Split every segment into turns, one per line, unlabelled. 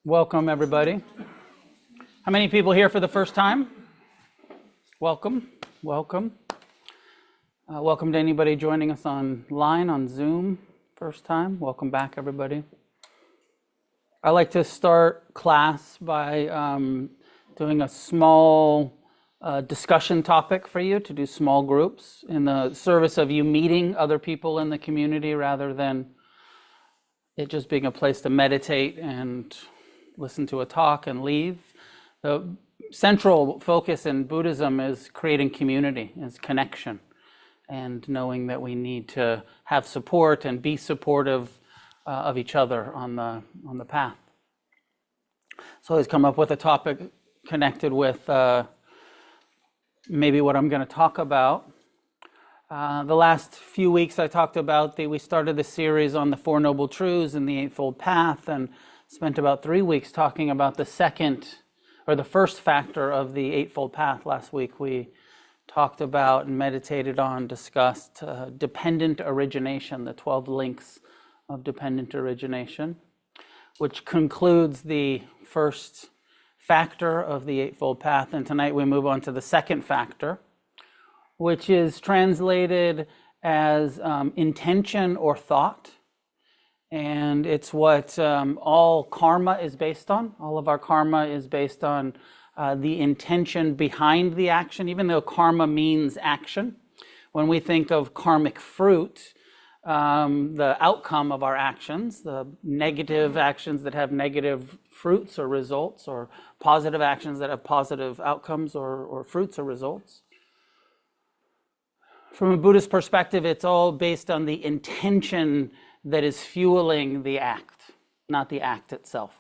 Welcome, everybody. How many people here for the first time? Welcome, welcome. Welcome to anybody joining us online on Zoom, first time. Welcome back, everybody. I like to start class by doing a small discussion topic for you to do small groups in the service of you meeting other people in the community rather than it just being a place to meditate and listen to a talk and leave. The central focus in Buddhism is creating community, is connection, and knowing that we need to have support and be supportive of each other on the path. So I always come up with a topic connected with maybe what I'm going to talk about. The last few weeks I talked about we started the series on the Four Noble Truths and the Eightfold Path, and spent about 3 weeks talking about the first factor of the Eightfold Path. Last week we talked about and meditated on, discussed dependent origination, the 12 links of dependent origination, which concludes the first factor of the Eightfold Path. And tonight we move on to the second factor, which is translated as intention or thought. And it's what all karma is based on. All of our karma is based on the intention behind the action, even though karma means action. When we think of karmic fruit, the outcome of our actions, the negative actions that have negative fruits or results, or positive actions that have positive outcomes or fruits or results. From a Buddhist perspective, it's all based on the intention that is fueling the act, not the act itself.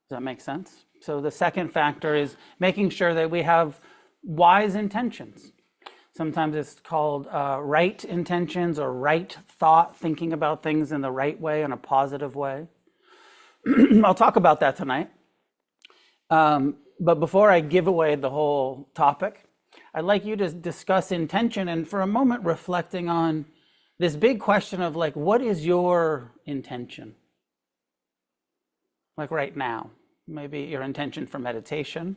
Does that make sense? So the second factor is making sure that we have wise intentions. Sometimes it's called right intentions or right thought, thinking about things in the right way, in a positive way. I'll talk about that tonight. But before I give away the whole topic, I'd like you to discuss intention and for a moment reflecting on this big question of what is your intention? Like right now, maybe your intention for meditation,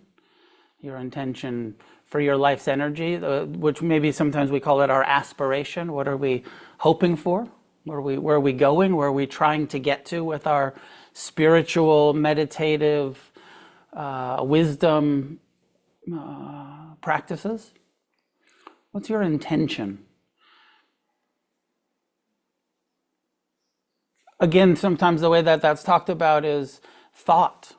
your intention for your life's energy, which maybe sometimes we call it our aspiration. What are we hoping for? Where are we going? Where are we trying to get to with our spiritual, meditative, wisdom practices? What's your intention? Again, sometimes the way that that's talked about is thought.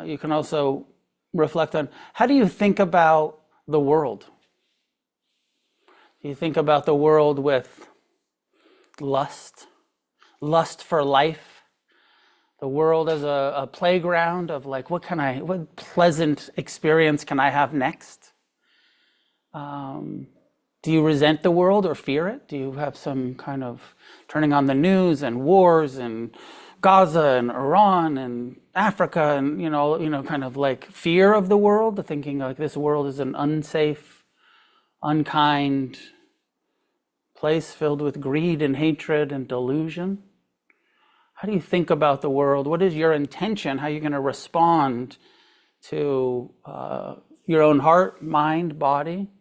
You can also reflect on, how do you think about the world? Do you think about the world with lust for life? The world as a playground of what pleasant experience can I have next? Do you resent the world or fear it? Do you have some kind of turning on the news and wars and Gaza and Iran and Africa and kind of fear of the world, thinking this world is an unsafe, unkind place filled with greed and hatred and delusion? How do you think about the world? What is your intention? How are you going to respond to your own heart, mind, body?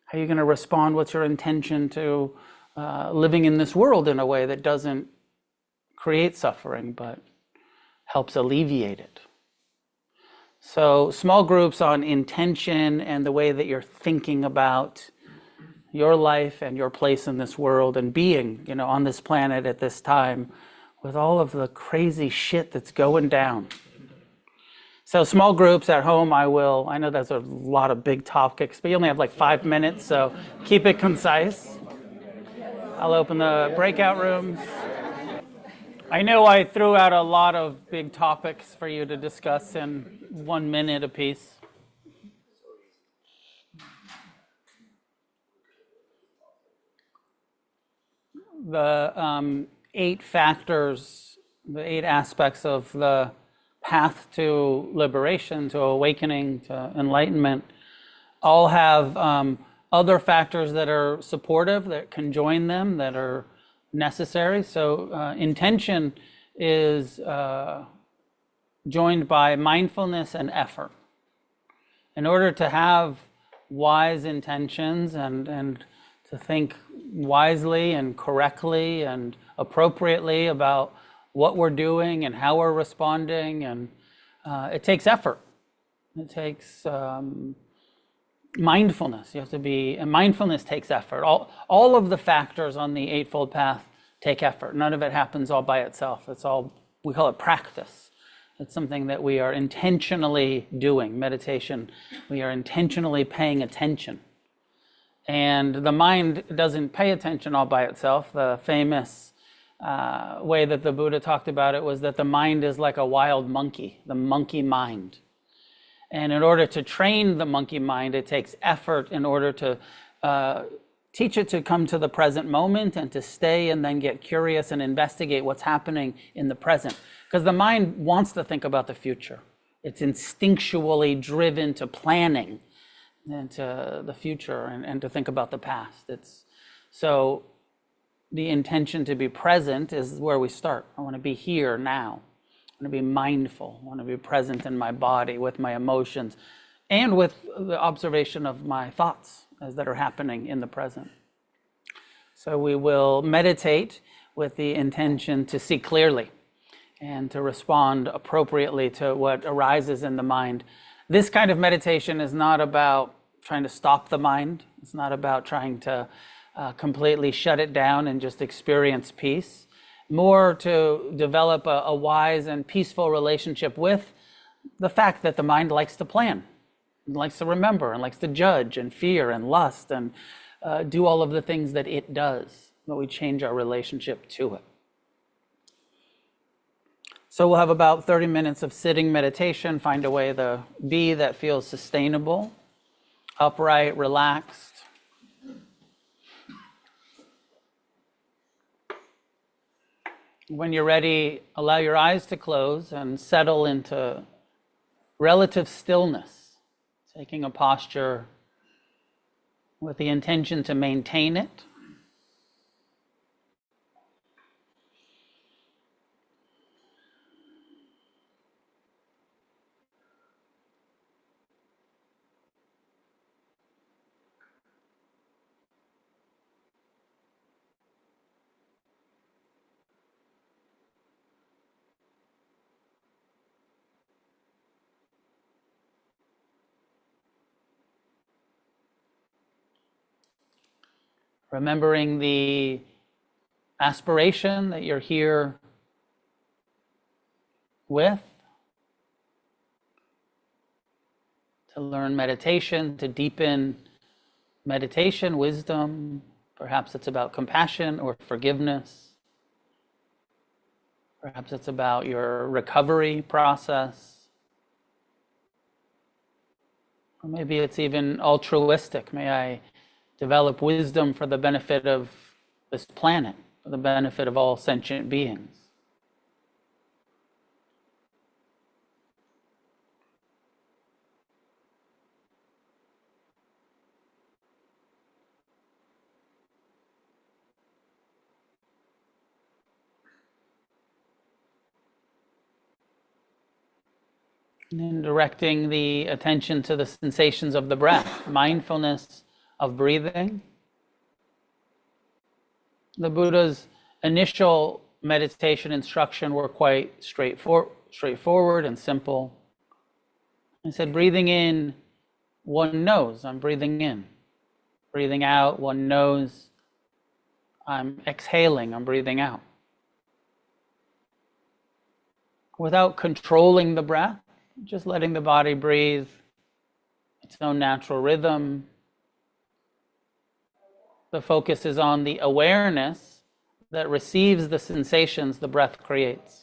How are you going to respond? What's your intention to living in this world in a way that doesn't create suffering but helps alleviate it? So small groups on intention and the way that you're thinking about your life and your place in this world and being, on this planet at this time with all of the crazy shit that's going down. So small groups at home, I know there's a lot of big topics, but you only have 5 minutes, so keep it concise. I'll open the breakout rooms. I know I threw out a lot of big topics for you to discuss in 1 minute apiece. The 8 factors, the 8 aspects of the path to liberation, to awakening, to enlightenment, all have other factors that are supportive, that can join them, that are necessary. So intention is joined by mindfulness and effort. In order to have wise intentions and to think wisely and correctly and appropriately about what we're doing and how we're responding, and it takes effort. It takes mindfulness. You have to be, and mindfulness takes effort. All of the factors on the Eightfold Path take effort. None of it happens all by itself. It's all, we call it practice. It's something that we are intentionally doing. Meditation, we are intentionally paying attention. And the mind doesn't pay attention all by itself. The famous way that the Buddha talked about it was that the mind is like a wild monkey, the monkey mind. And in order to train the monkey mind, it takes effort in order to teach it to come to the present moment and to stay and then get curious and investigate what's happening in the present. Because the mind wants to think about the future. It's instinctually driven to planning and to the future and to think about the past. So the intention to be present is where we start. I want to be here now. I want to be mindful. I want to be present in my body with my emotions and with the observation of my thoughts as that are happening in the present. So we will meditate with the intention to see clearly and to respond appropriately to what arises in the mind. This kind of meditation is not about trying to stop the mind. It's not about trying to completely shut it down and just experience peace. More to develop a wise and peaceful relationship with the fact that the mind likes to plan, and likes to remember, and likes to judge and fear and lust and do all of the things that it does, but we change our relationship to it. So we'll have about 30 minutes of sitting meditation. Find a way to be that feels sustainable, upright, relaxed. When you're ready, allow your eyes to close and settle into relative stillness, taking a posture with the intention to maintain it. Remembering the aspiration that you're here with, to learn meditation, to deepen meditation, wisdom. Perhaps it's about compassion or forgiveness. Perhaps it's about your recovery process. Or maybe it's even altruistic. May I develop wisdom for the benefit of this planet, for the benefit of all sentient beings. And then directing the attention to the sensations of the breath, mindfulness of breathing. The Buddha's initial meditation instruction were quite straightforward and simple. He said, breathing in, one knows I'm breathing in. Breathing out, one knows I'm exhaling, I'm breathing out. Without controlling the breath, just letting the body breathe its own natural rhythm. The focus is on the awareness that receives the sensations the breath creates.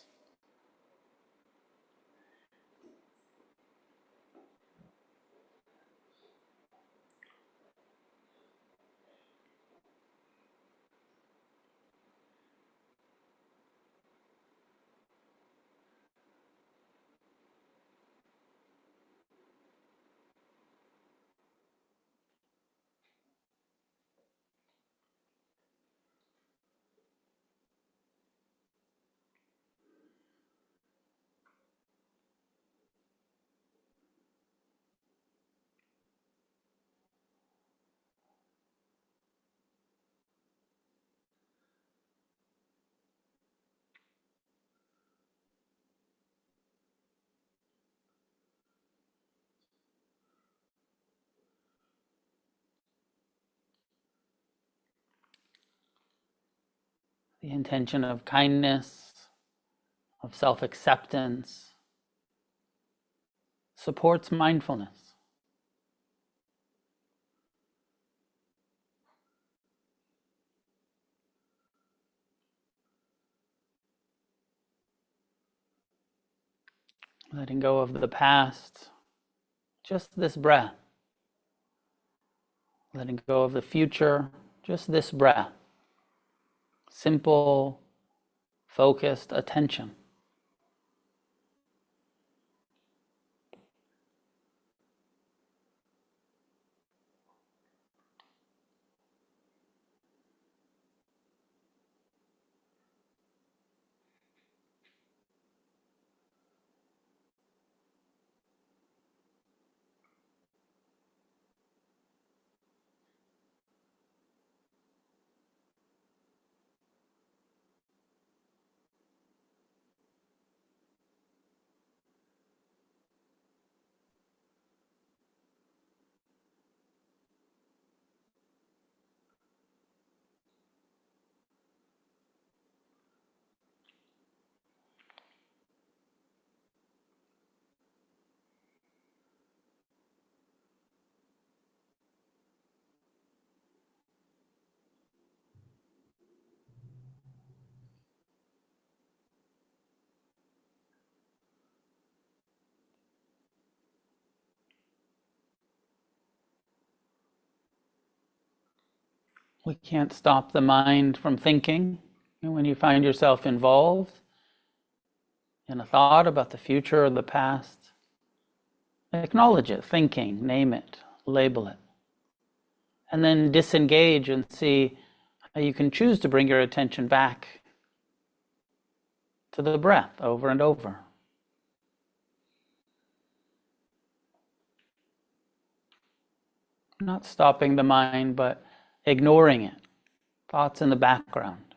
The intention of kindness, of self-acceptance, supports mindfulness. Letting go of the past, just this breath. Letting go of the future, just this breath. Simple, focused attention. We can't stop the mind from thinking. And when you find yourself involved in a thought about the future or the past, acknowledge it, thinking, name it, label it. And then disengage and see how you can choose to bring your attention back to the breath over and over. Not stopping the mind, but ignoring it. Thoughts in the background.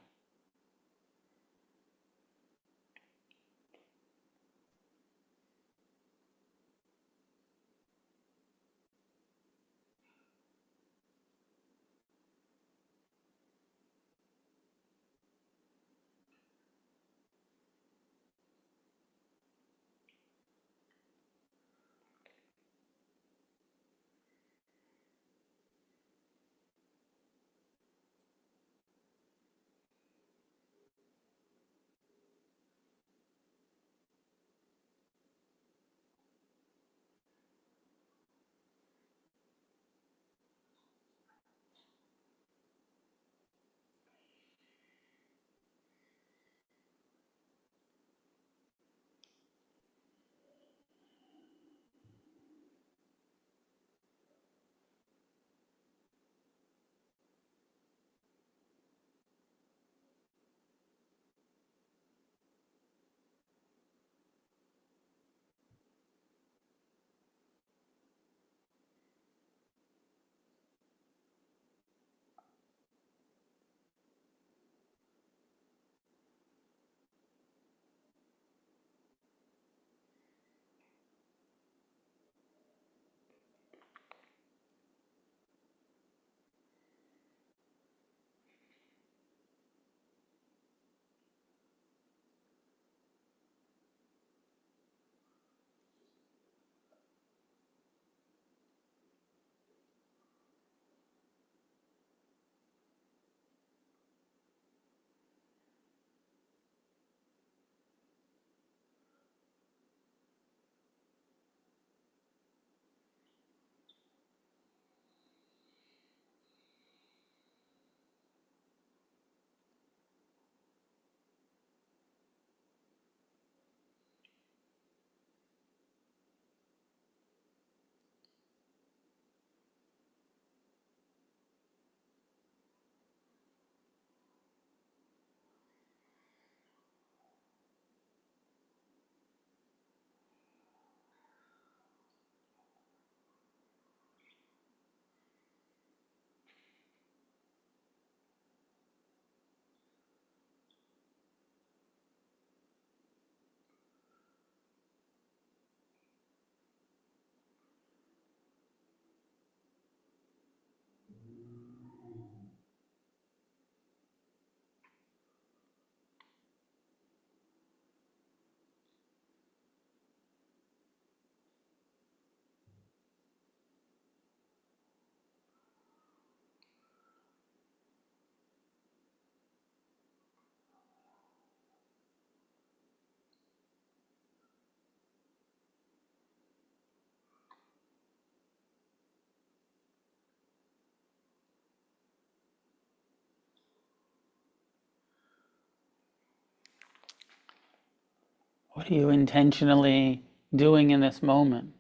What are you intentionally doing in this moment?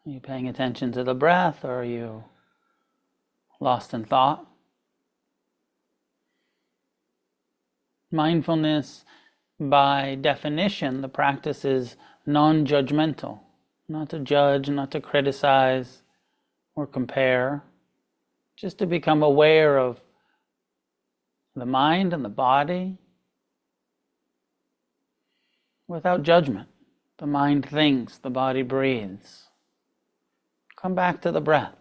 Are you paying attention to the breath, or are you lost in thought? Mindfulness, by definition, the practice is non-judgmental. Not to judge, not to criticize or compare, just to become aware of the mind and the body without judgment. The mind thinks, the body breathes. Come back to the breath.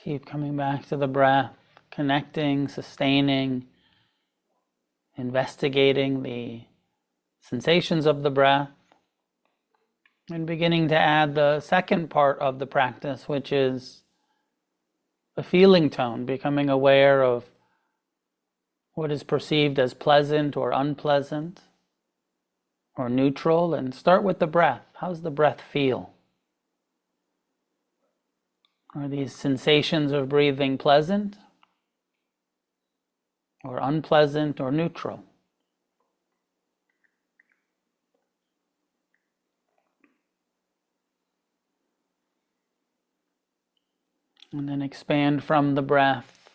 Keep coming back to the breath, connecting, sustaining, investigating the sensations of the breath, and beginning to add the second part of the practice, which is the feeling tone, becoming aware of what is perceived as pleasant or unpleasant or neutral, and start with the breath. How's the breath feel? Are these sensations of breathing pleasant or unpleasant or neutral? And then expand from the breath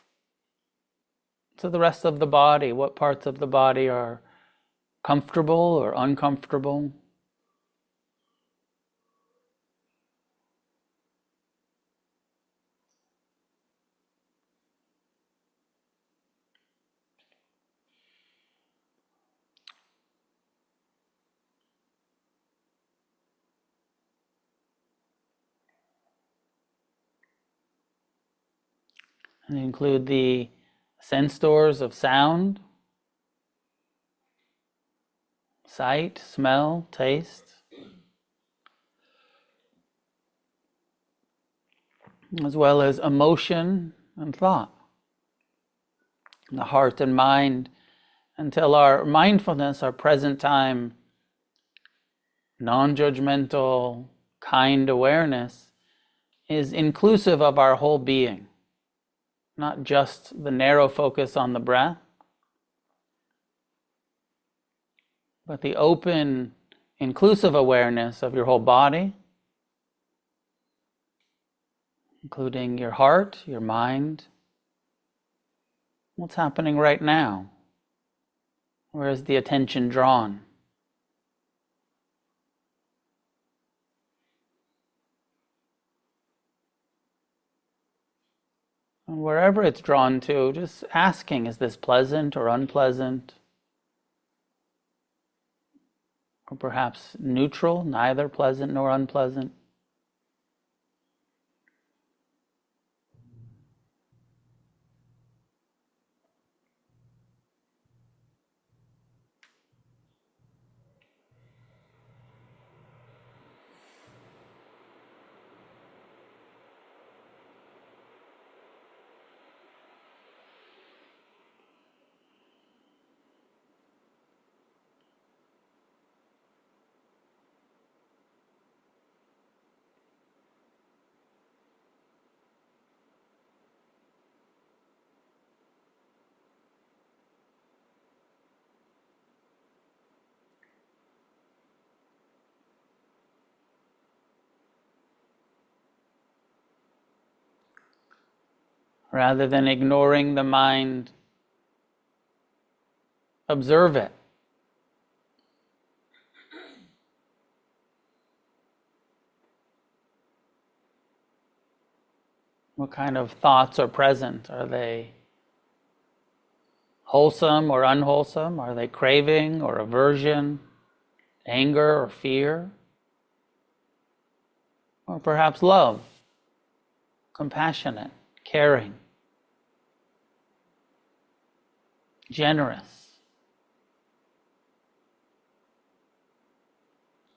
to the rest of the body. What parts of the body are comfortable or uncomfortable? They include the sense doors of sound, sight, smell, taste, as well as emotion and thought. The heart and mind, until our mindfulness, our present time, non-judgmental, kind awareness is inclusive of our whole being, not just the narrow focus on the breath, but the open, inclusive awareness of your whole body, including your heart, your mind, what's happening right now, where is the attention drawn? And wherever it's drawn to, just asking, is this pleasant or unpleasant? Or perhaps neutral, neither pleasant nor unpleasant. Rather than ignoring the mind, observe it. What kind of thoughts are present? Are they wholesome or unwholesome? Are they craving or aversion, anger or fear? Or perhaps love, compassionate, caring, generous?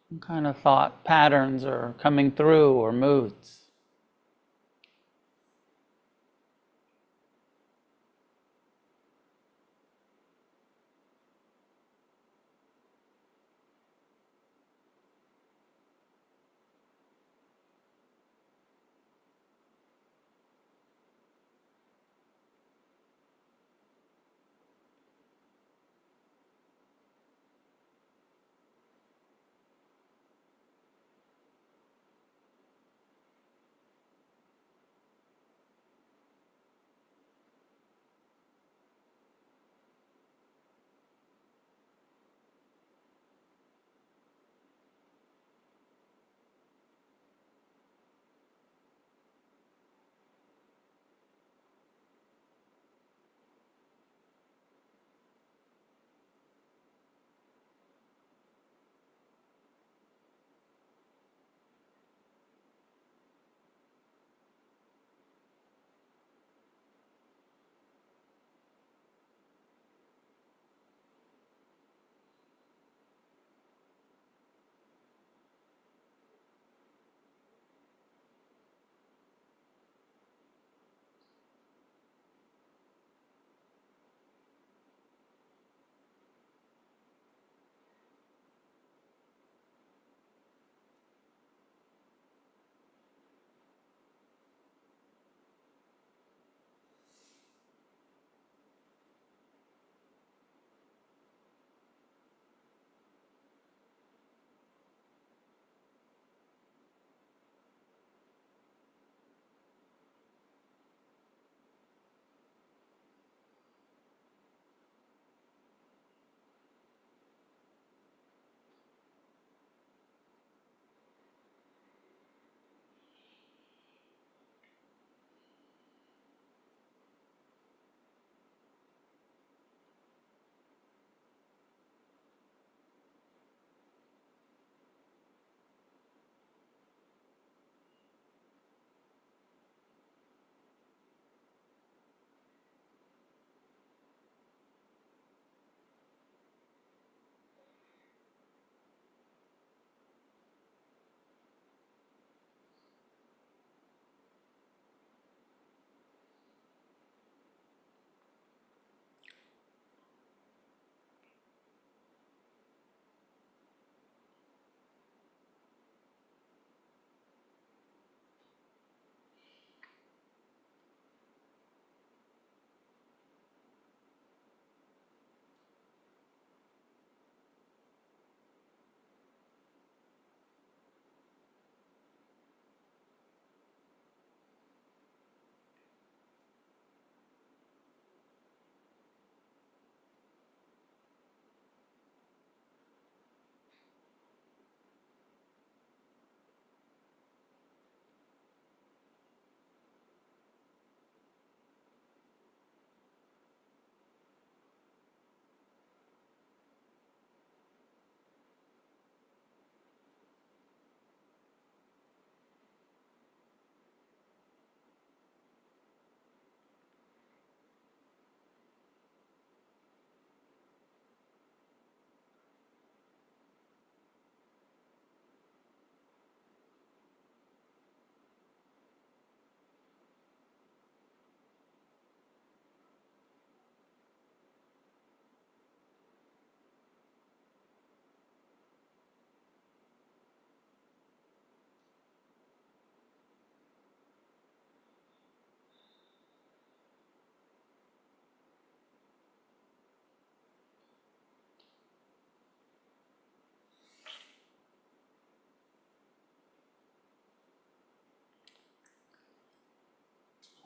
What kind of thought patterns are coming through, or moods?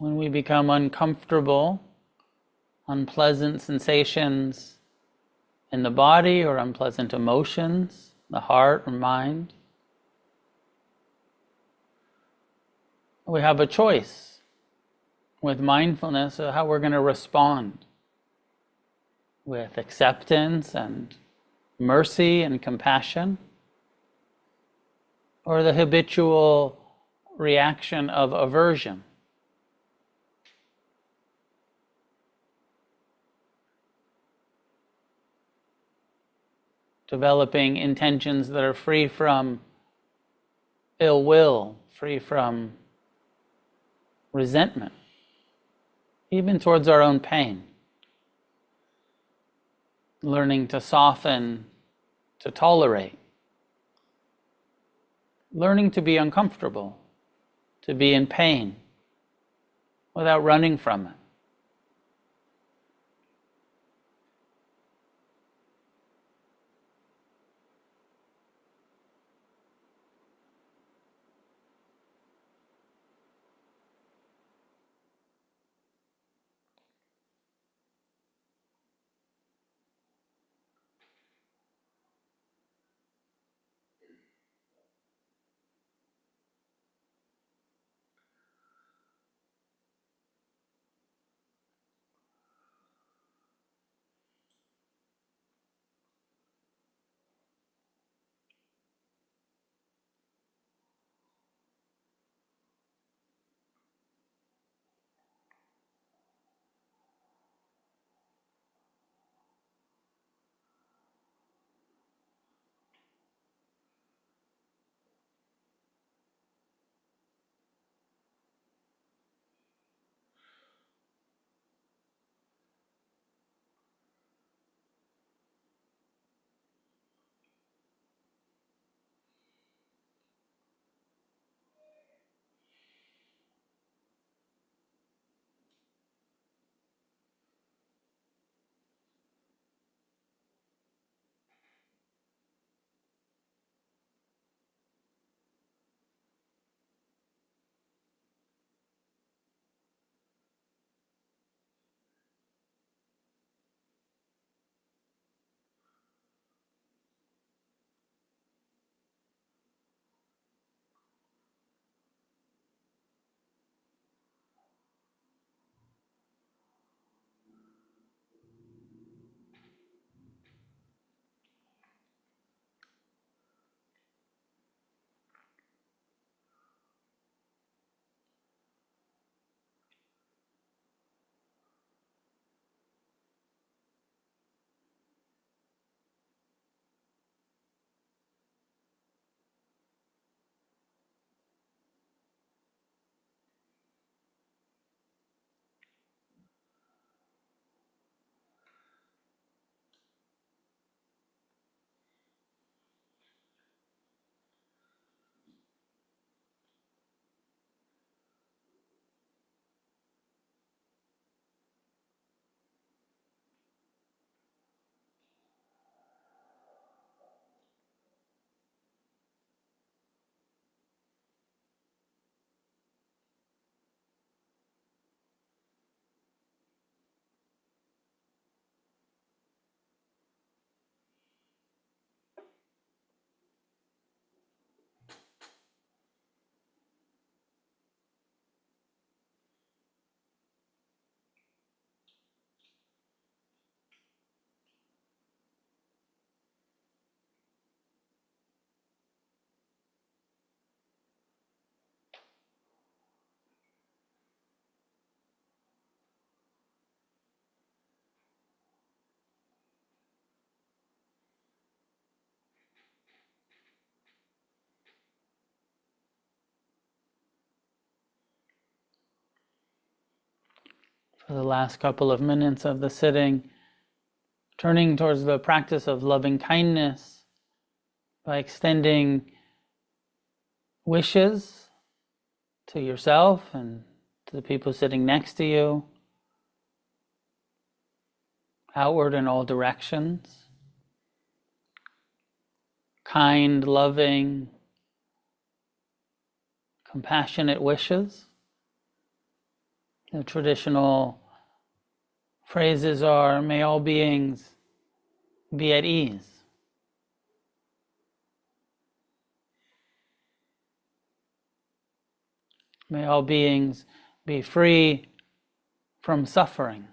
when we become uncomfortable, unpleasant sensations in the body or unpleasant emotions, the heart or mind, we have a choice with mindfulness of how we're going to respond, with acceptance and mercy and compassion, or the habitual reaction of aversion. Developing intentions that are free from ill will, free from resentment, even towards our own pain. Learning to soften, to tolerate. Learning to be uncomfortable, to be in pain, without running from it. For the last couple of minutes of the sitting, turning towards the practice of loving kindness by extending wishes to yourself and to the people sitting next to you, outward in all directions. Kind, loving, compassionate wishes. The traditional phrases are, may all beings be at ease. May all beings be free from suffering.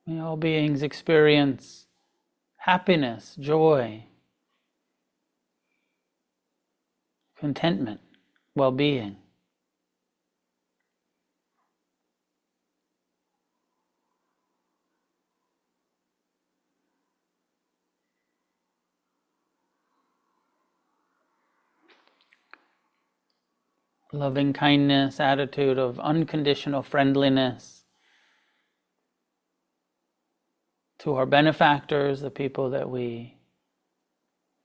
May all beings experience happiness, joy, contentment, well-being. Loving kindness, attitude of unconditional friendliness to our benefactors, the people that we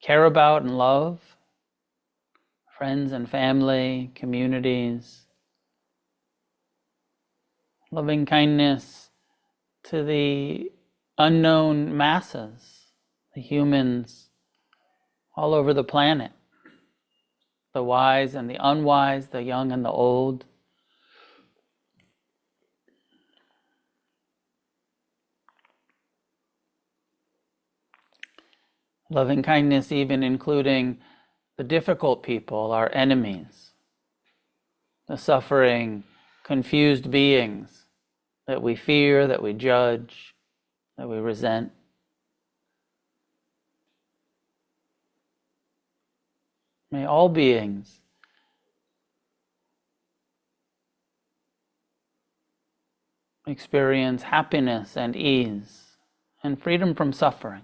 care about and love, friends and family, communities. Loving kindness to the unknown masses, the humans all over the planet, the wise and the unwise, the young and the old. Loving kindness even including the difficult people, our enemies, the suffering, confused beings that we fear, that we judge, that we resent. May all beings experience happiness and ease and freedom from suffering.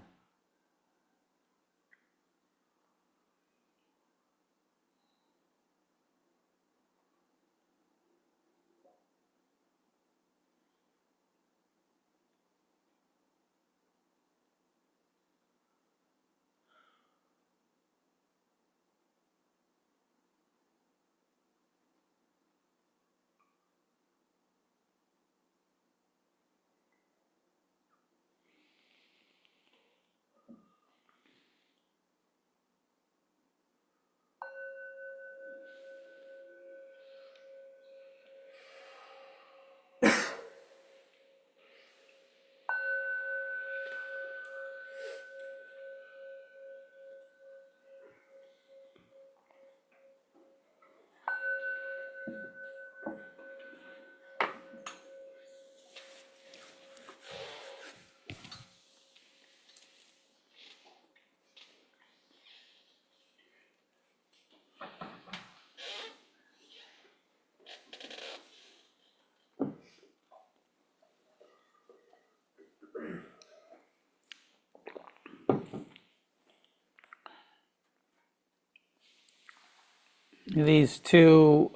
These two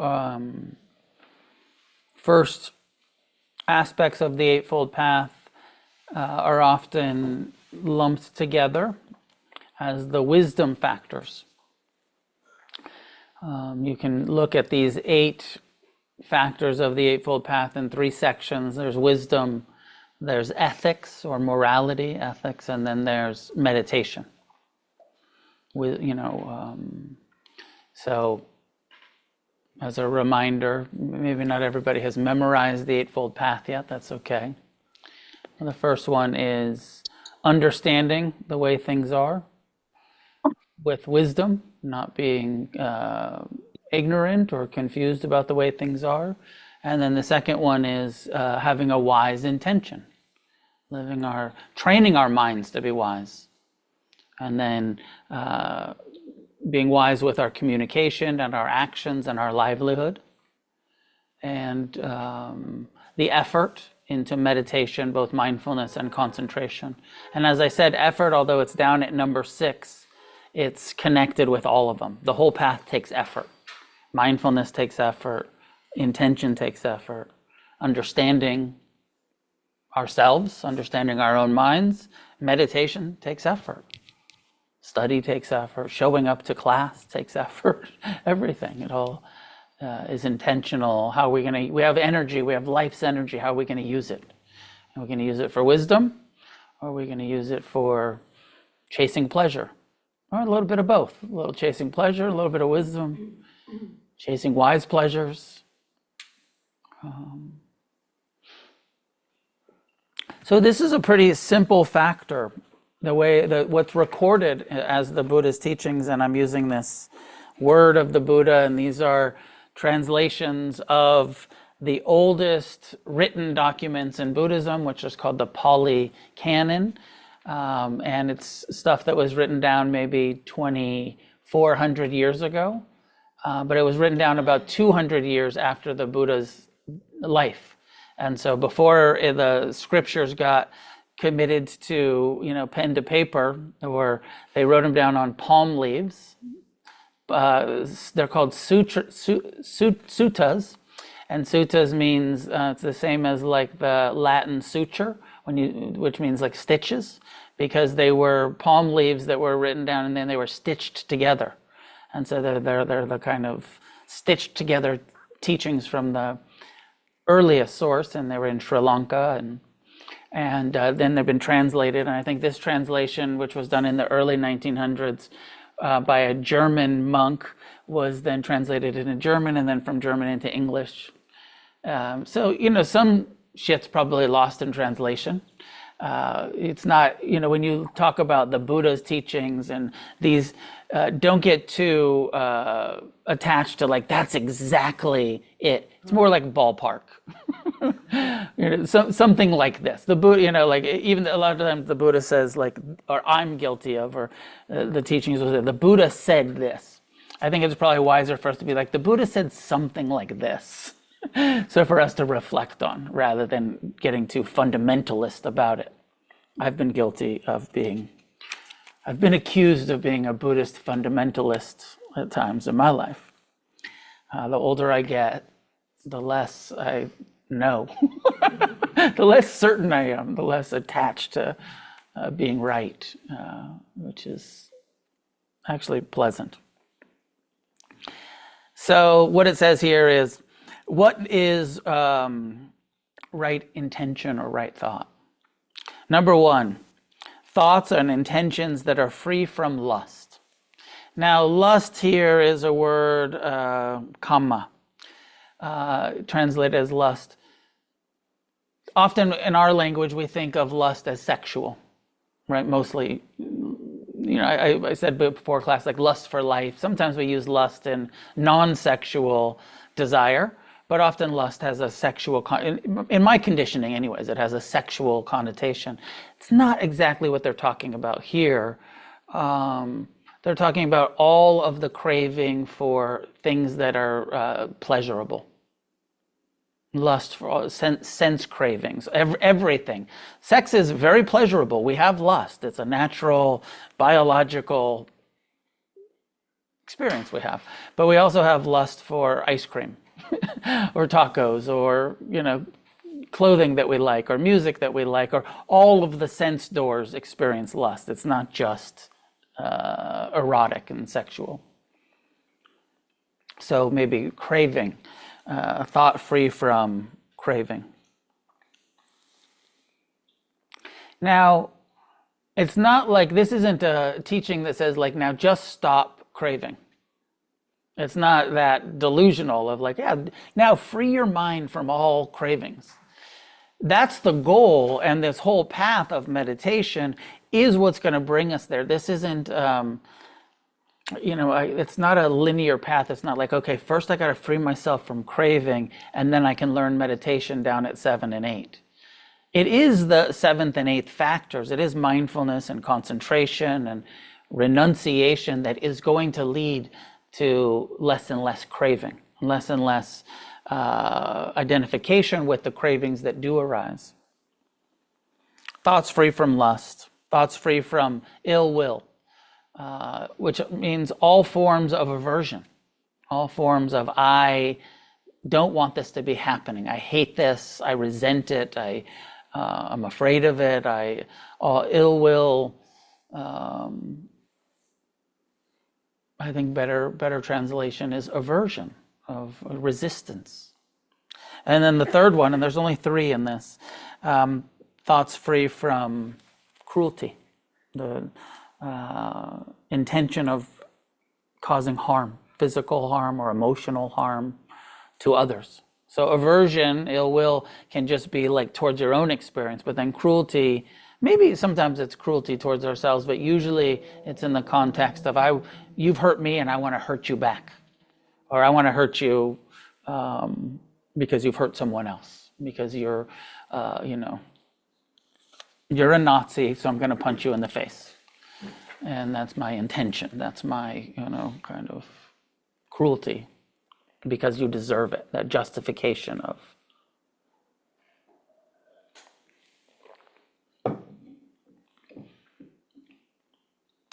first aspects of the Eightfold Path are often lumped together as the wisdom factors. You can look at these 8 factors of the Eightfold Path in 3 sections. There's wisdom, there's ethics or morality, ethics, and then there's meditation. So as a reminder, maybe not everybody has memorized the Eightfold Path yet, that's okay. The first one is understanding the way things are with wisdom, not being ignorant or confused about the way things are. And then the second one is having a wise intention, training our minds to be wise. And then being wise with our communication and our actions and our livelihood. And the effort into meditation, both mindfulness and concentration. And as I said, effort, although it's down at number 6, it's connected with all of them. The whole path takes effort. Mindfulness takes effort. Intention takes effort. Understanding ourselves, understanding our own minds. Meditation takes effort. Study takes effort. Showing up to class takes effort. Everything. It all is intentional. How are we going to? We have energy. We have life's energy. How are we going to use it? Are we going to use it for wisdom, or are we going to use it for chasing pleasure? or a little bit of both. A little chasing pleasure, a little bit of wisdom, chasing wise pleasures. So this is a pretty simple factor, the way that what's recorded as the Buddha's teachings, and I'm using this word of the Buddha, and these are translations of the oldest written documents in Buddhism, which is called the Pali Canon. And it's stuff that was written down maybe 2,400 years ago, but it was written down about 200 years after the Buddha's life. And so before the scriptures got committed to, pen to paper, or they wrote them down on palm leaves. They're called suttas. And suttas means, it's the same as like the Latin suture, which means like stitches, because they were palm leaves that were written down and then they were stitched together. And so they're the kind of stitched together teachings from the earliest source, and they were in Sri Lanka, and then they've been translated. And I think this translation, which was done in the early 1900s by a German monk, was then translated into German, and then from German into English. So some shit's probably lost in translation. It's not, when you talk about the Buddha's teachings and these, don't get too attached to like, that's exactly it. It's more like ballpark. Something like this. The Buddha, like even a lot of times the Buddha says like, or I'm guilty of, or the teachings will say, the Buddha said this. I think it's probably wiser for us to be like, the Buddha said something like this. So for us to reflect on, rather than getting too fundamentalist about it. I've been accused of being a Buddhist fundamentalist at times in my life. The older I get, the less I know. The less certain I am, the less attached to being right, which is actually pleasant. So what it says here is, what is right intention or right thought? Number one, thoughts and intentions that are free from lust. Now, lust here is a word, kama, translated as lust. Often in our language, we think of lust as sexual, right? Mostly, I said before class, like lust for life. Sometimes we use lust in non-sexual desire, but often lust has a sexual, in my conditioning anyways, it has a sexual connotation. It's not exactly what they're talking about here. They're talking about all of the craving for things that are pleasurable. Lust for sense cravings, everything. Sex is very pleasurable. We have lust. It's a natural, biological experience we have. But we also have lust for ice cream or tacos, or, clothing that we like, or music that we like, or all of the sense doors experience lust. It's not just erotic and sexual. So maybe craving. Thought free from craving. Now, it's not like, this isn't a teaching that says like, now just stop craving. It's not that delusional of like, yeah, now free your mind from all cravings. That's the goal, and this whole path of meditation is what's going to bring us there. This isn't, it's not a linear path. It's not like, okay, first I got to free myself from craving, and then I can learn meditation down at 7 and 8. It is the 7th and 8th factors. It is mindfulness and concentration and renunciation that is going to lead to less and less craving, less and less identification with the cravings that do arise. Thoughts free from lust, thoughts free from ill will, which means all forms of aversion, all forms of I don't want this to be happening. I hate this. I resent it. I'm afraid of it. Ill will. I think better translation is aversion, of resistance. And then the third one, and there's only 3 in this, thoughts free from cruelty. intention of causing harm, physical harm or emotional harm to others. So aversion, ill will, can just be like towards your own experience, but then cruelty, maybe sometimes it's cruelty towards ourselves, but usually it's in the context of you've hurt me and I want to hurt you back. Or I want to hurt you because you've hurt someone else, because you're a Nazi, so I'm going to punch you in the face. And that's my intention. That's my, kind of cruelty, because you deserve it, that justification of.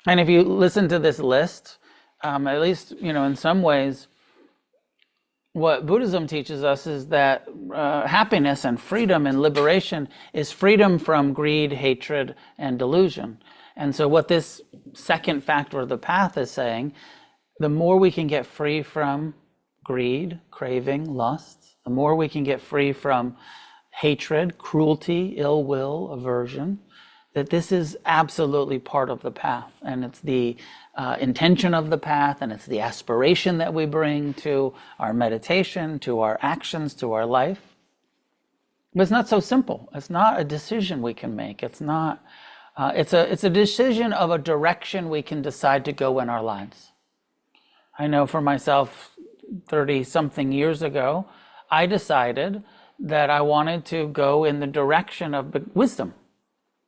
And if you listen to this list, at least, in some ways, what Buddhism teaches us is that happiness and freedom and liberation is freedom from greed, hatred, and delusion. And so what this second factor of the path is saying, the more we can get free from greed, craving, lust, the more we can get free from hatred, cruelty, ill will, aversion, that this is absolutely part of the path. And it's the intention of the path, and it's the aspiration that we bring to our meditation, to our actions, to our life. But it's not so simple. It's not a decision we can make. It's not. It's a decision of a direction we can decide to go in our lives. I know for myself, 30-something years ago, I decided that I wanted to go in the direction of wisdom,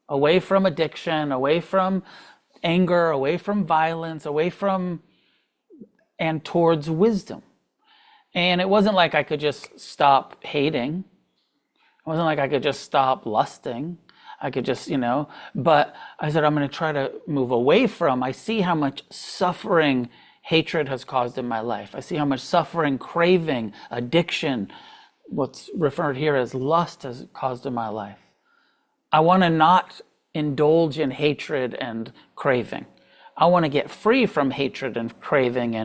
away from addiction, away from anger, away from violence, and towards wisdom. And it wasn't like I could just stop hating. It wasn't like I could just stop lusting. I could just, but I said, I'm going to try to move away from. I see how much suffering hatred has caused in my life. I see how much suffering, craving, addiction, what's referred here as lust, has caused in my life. I want to not indulge in hatred and craving. I want to get free from hatred and craving,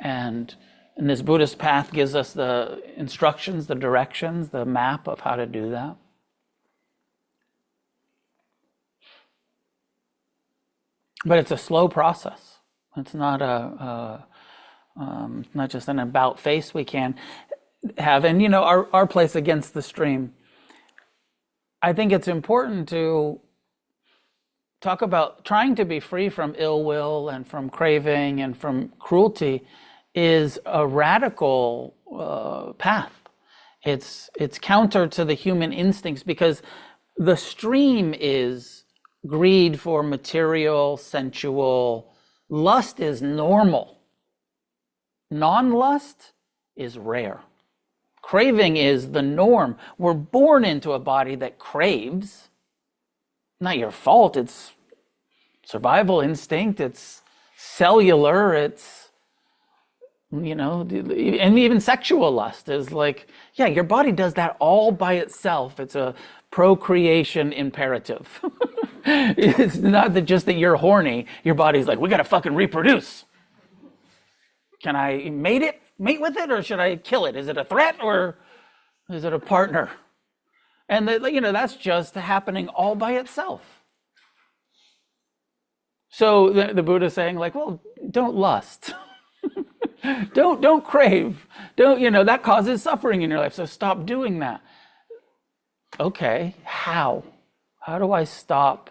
and this Buddhist path gives us the instructions, the directions, the map of how to do that. But it's a slow process. It's not not just an about face we can have. And our place against the stream. I think it's important to talk about trying to be free from ill will and from craving and from cruelty is a radical path. It's counter to the human instincts, because the stream is greed for material, sensual. Lust is normal. Non-lust is rare. Craving is the norm. We're born into a body that craves. Not your fault. It's survival instinct. It's cellular. It's, and even sexual lust is like, yeah, your body does that all by itself. It's a procreation imperative. It's not just that you're horny. Your body's like, we got to fucking reproduce. Can I mate with it, or should I kill it? Is it a threat, or is it a partner? And that's just happening all by itself. So the Buddha's saying, like, well, don't lust. don't crave. Don't, that causes suffering in your life. So stop doing that. Okay, how? How do I stop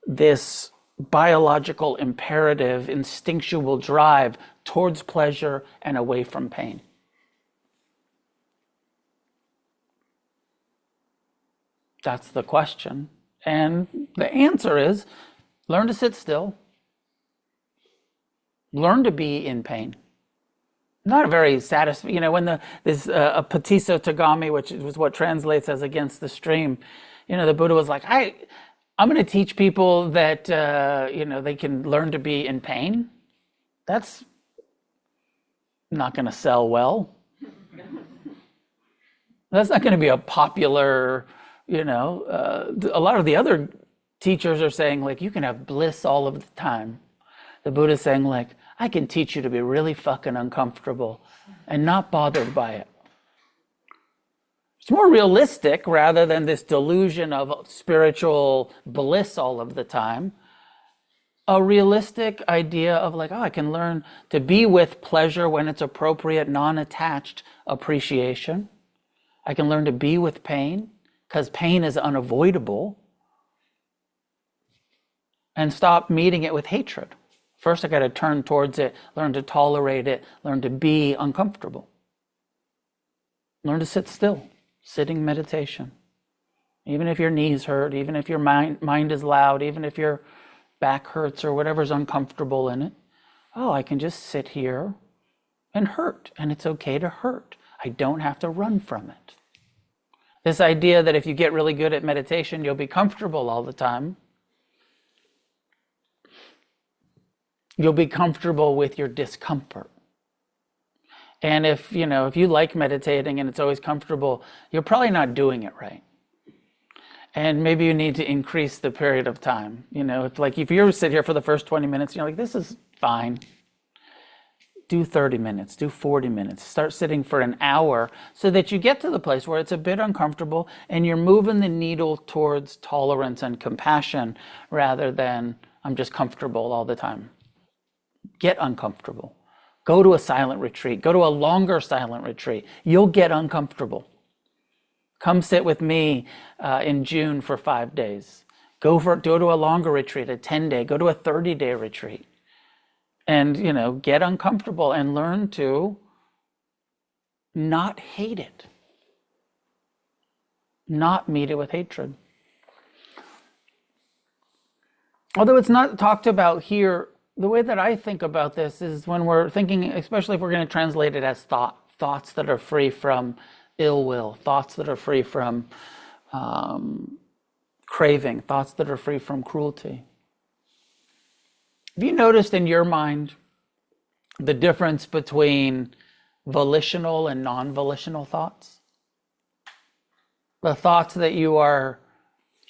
this biological imperative, instinctual drive towards pleasure and away from pain? That's the question. And the answer is learn to sit still. Learn to be in pain. Not a very satisfying, when this Patiso Tagami, which was what translates as against the stream, the Buddha was like, I'm going to teach people that, they can learn to be in pain. That's not going to sell well. That's not going to be a popular, a lot of the other teachers are saying, like, you can have bliss all of the time. The Buddha's saying, like, I can teach you to be really fucking uncomfortable and not bothered by it. It's more realistic rather than this delusion of spiritual bliss all of the time. a realistic idea of like, oh, I can learn to be with pleasure when it's appropriate, non-attached appreciation. I can learn to be with pain because pain is unavoidable, and stop meeting it with hatred. First, I got to turn towards it, learn to tolerate it, learn to be uncomfortable. Learn to sit still, sitting meditation. Even if your knees hurt, even if your mind is loud, even if your back hurts or whatever's uncomfortable in it. Oh, I can just sit here and hurt, and it's okay to hurt. I don't have to run from it. This idea that if you get really good at meditation, you'll be comfortable all the time. You'll be comfortable with your discomfort. And if you like meditating and it's always comfortable, you're probably not doing it right. And maybe you need to increase the period of time. If you sit here for the first 20 minutes, you're like, this is fine. Do 30 minutes, do 40 minutes. Start sitting for an hour so that you get to the place where it's a bit uncomfortable and you're moving the needle towards tolerance and compassion rather than I'm just comfortable all the time. Get uncomfortable. Go to a silent retreat. Go to a longer silent retreat. You'll get uncomfortable. Come sit with me in June for 5 days. Go to a longer retreat, a 10-day. Go to a 30-day retreat. And, get uncomfortable and learn to not hate it. Not meet it with hatred. Although it's not talked about here, the way that I think about this is when we're thinking, especially if we're going to translate it as thoughts that are free from ill will, thoughts that are free from craving, thoughts that are free from cruelty. Have you noticed in your mind the difference between volitional and non-volitional thoughts? The thoughts that you're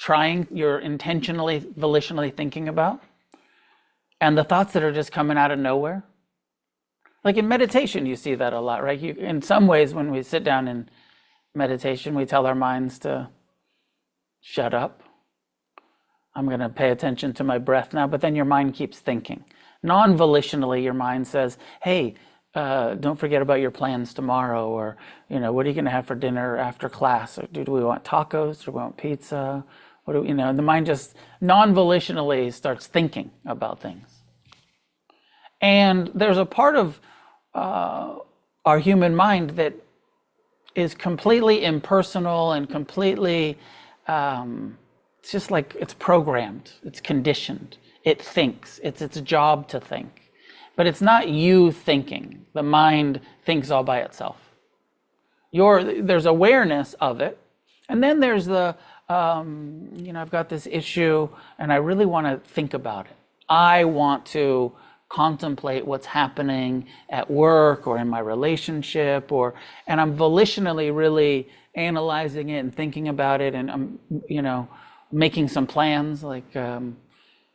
intentionally, volitionally thinking about, and the thoughts that are just coming out of nowhere. Like in meditation, you see that a lot, right? In some ways, when we sit down in meditation, we tell our minds to shut up. I'm going to pay attention to my breath now, but then your mind keeps thinking. Non-volitionally, your mind says, hey, don't forget about your plans tomorrow, or, what are you going to have for dinner after class? Or do we want tacos? Do we want pizza? The mind just non-volitionally starts thinking about things. And there's a part of our human mind that is completely impersonal and completely, it's just like it's programmed, it's conditioned, it thinks, it's its job to think. But it's not you thinking. The mind thinks all by itself. There's awareness of it, and then there's the, I've got this issue and I really want to think about it. I want to contemplate what's happening at work or in my relationship, and I'm volitionally really analyzing it and thinking about it, and I'm, making some plans. Like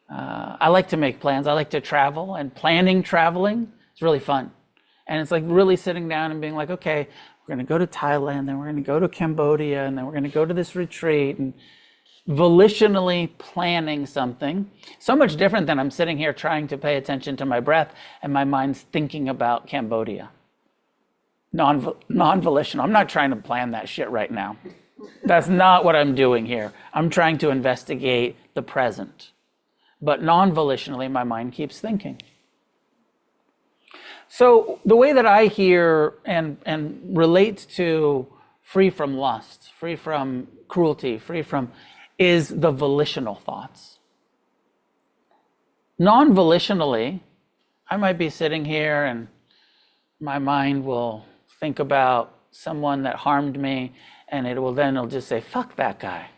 I like to make plans. I like to travel, and traveling is really fun. And it's like really sitting down and being like, okay, we're going to go to Thailand, then we're going to go to Cambodia, and then we're going to go to this retreat, and volitionally planning something. So much different than I'm sitting here trying to pay attention to my breath and my mind's thinking about Cambodia. Non-volitional. I'm not trying to plan that shit right now. That's not what I'm doing here. I'm trying to investigate the present. But non-volitionally, my mind keeps thinking. So the way that I hear and relate to free from lust, free from cruelty, is the volitional thoughts. Non-volitionally, I might be sitting here and my mind will think about someone that harmed me, and it'll just say, fuck that guy.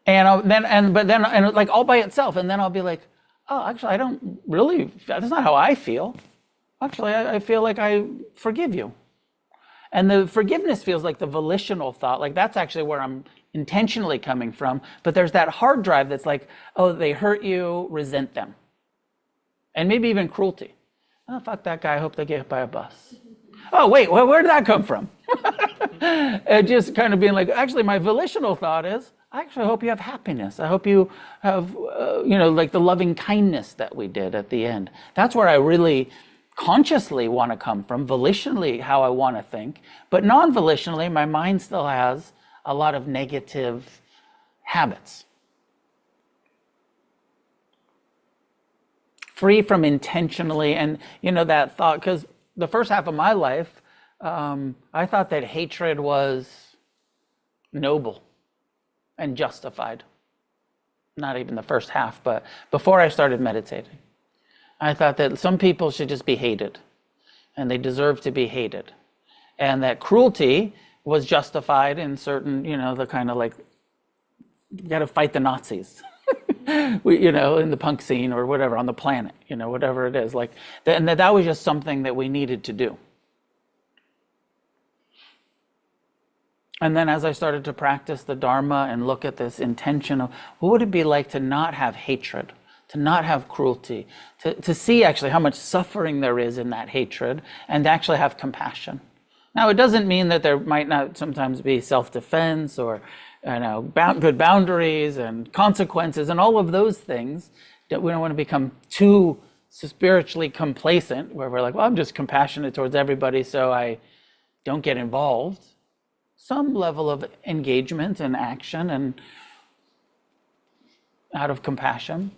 And then like all by itself, and then I'll be like, oh, actually, I don't really, that's not how I feel. Actually, I feel like I forgive you. And the forgiveness feels like the volitional thought, like that's actually where I'm intentionally coming from. But there's that hard drive that's like, oh, they hurt you, resent them. And maybe even cruelty. Oh, fuck that guy, I hope they get hit by a bus. Oh, wait, where did that come from? Just kind of being like, actually, my volitional thought is, I actually hope you have happiness. I hope you have, like the loving kindness that we did at the end. That's where I really consciously want to come from, volitionally how I want to think, but non-volitionally, my mind still has a lot of negative habits. Free from intentionally, and that thought, because the first half of my life, I thought that hatred was noble and justified. Not even the first half, but before I started meditating. I thought that some people should just be hated, and they deserve to be hated. And that cruelty was justified in certain, the kind of like, you got to fight the Nazis, in the punk scene or whatever, on the planet, whatever it is. And that was just something that we needed to do. And then as I started to practice the Dharma and look at this intention of what would it be like to not have hatred, to not have cruelty, to see actually how much suffering there is in that hatred, and to actually have compassion. Now, it doesn't mean that there might not sometimes be self-defense or good boundaries and consequences and all of those things. That we don't want to become too spiritually complacent, where we're like, well, I'm just compassionate towards everybody, so I don't get involved. Some level of engagement and action and out of compassion.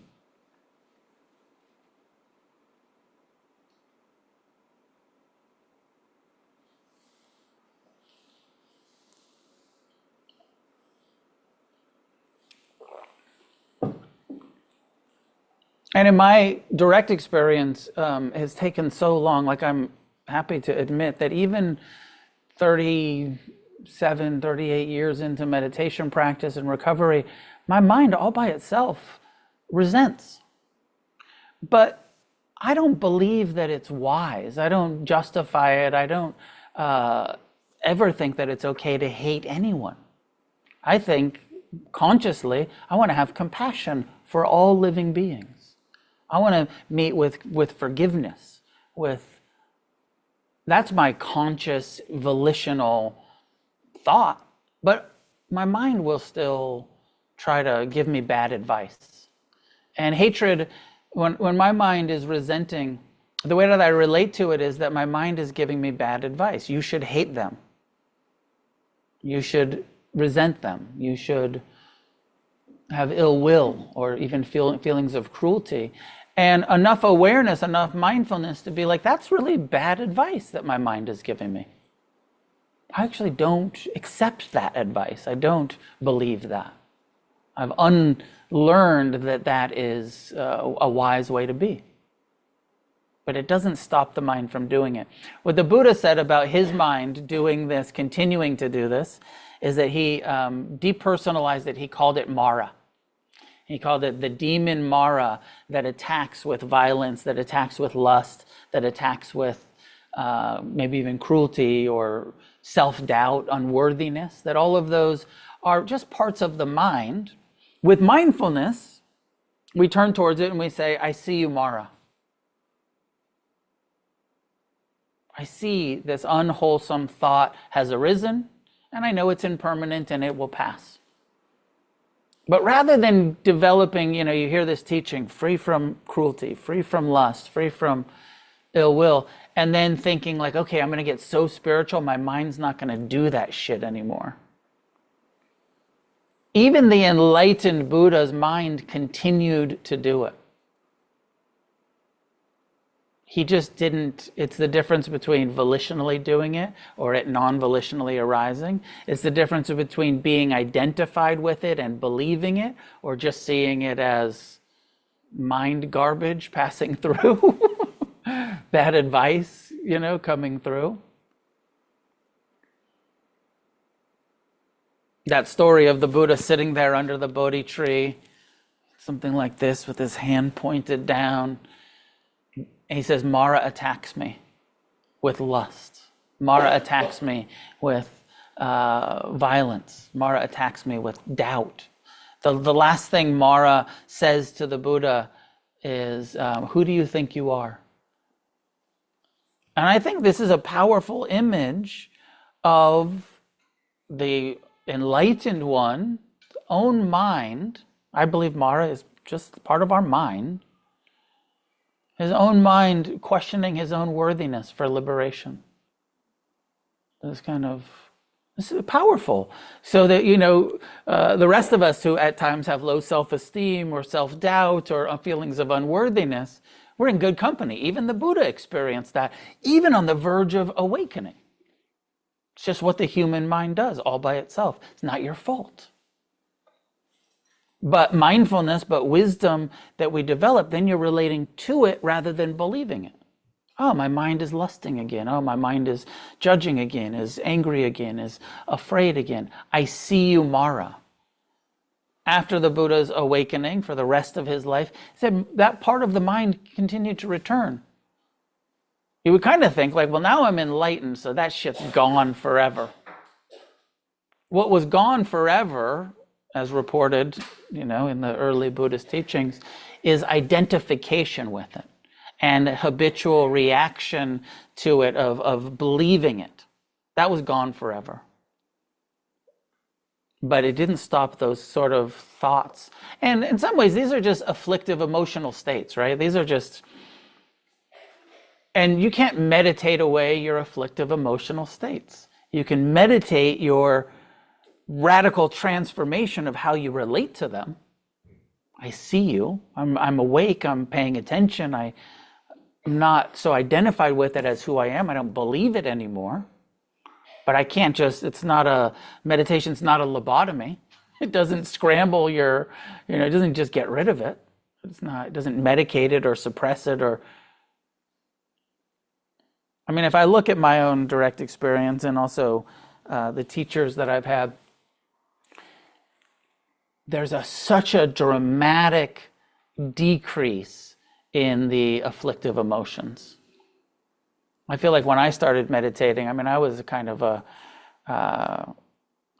And in my direct experience, has taken so long, like I'm happy to admit that even 37, 38 years into meditation practice and recovery, my mind all by itself resents. But I don't believe that it's wise. I don't justify it. I don't ever think that it's okay to hate anyone. I think consciously, I want to have compassion for all living beings. I want to meet with forgiveness, that's my conscious, volitional thought, but my mind will still try to give me bad advice. And hatred, when my mind is resenting, the way that I relate to it is that my mind is giving me bad advice. You should hate them. You should resent them. You should have ill will or even feelings of cruelty. And enough awareness, enough mindfulness to be like, that's really bad advice that my mind is giving me. I actually don't accept that advice. I don't believe that. I've unlearned that is a wise way to be. But it doesn't stop the mind from doing it. What the Buddha said about his mind doing this, continuing to do this, is that he depersonalized it. He called it Mara. He called it the demon Mara that attacks with violence, that attacks with lust, that attacks with maybe even cruelty or self-doubt, unworthiness, that all of those are just parts of the mind. With mindfulness, we turn towards it and we say, I see you, Mara. I see this unwholesome thought has arisen, and I know it's impermanent and it will pass. But rather than developing, you hear this teaching, free from cruelty, free from lust, free from ill will, and then thinking like, okay, I'm going to get so spiritual, my mind's not going to do that shit anymore. Even the enlightened Buddha's mind continued to do it. He just didn't, it's the difference between volitionally doing it or it non-volitionally arising. It's the difference between being identified with it and believing it or just seeing it as mind garbage passing through. Bad advice, coming through. That story of the Buddha sitting there under the Bodhi tree, something like this with his hand pointed down. And he says, Mara attacks me with lust. Mara attacks me with violence. Mara attacks me with doubt. The last thing Mara says to the Buddha is, who do you think you are? And I think this is a powerful image of the enlightened one, own mind, I believe Mara is just part of our mind, his own mind questioning his own worthiness for liberation. This is powerful. So that, the rest of us who at times have low self-esteem or self-doubt or feelings of unworthiness, we're in good company. Even the Buddha experienced that, even on the verge of awakening. It's just what the human mind does all by itself. It's not your fault. But mindfulness, but wisdom that we develop, then you're relating to it rather than believing it. Oh, my mind is lusting again. Oh, my mind is judging again, is angry again, is afraid again. I see you, Mara. After the Buddha's awakening for the rest of his life, he said that part of the mind continued to return. You would kind of think like, well, now I'm enlightened, so that shit's gone forever. What was gone forever, as reported, in the early Buddhist teachings, is identification with it and habitual reaction to it of believing it. That was gone forever. But it didn't stop those sort of thoughts. And in some ways, these are just afflictive emotional states, right? These are just... And you can't meditate away your afflictive emotional states. You can meditate your radical transformation of how you relate to them. I see you. I'm awake. I'm paying attention. I'm not so identified with it as who I am. I don't believe it anymore. But I can't just, meditation's not a lobotomy. It doesn't scramble it doesn't just get rid of it. It doesn't medicate it or suppress it or... if I look at my own direct experience and also the teachers that I've had, there's such a dramatic decrease in the afflictive emotions. I feel like when I started meditating, I was a kind of a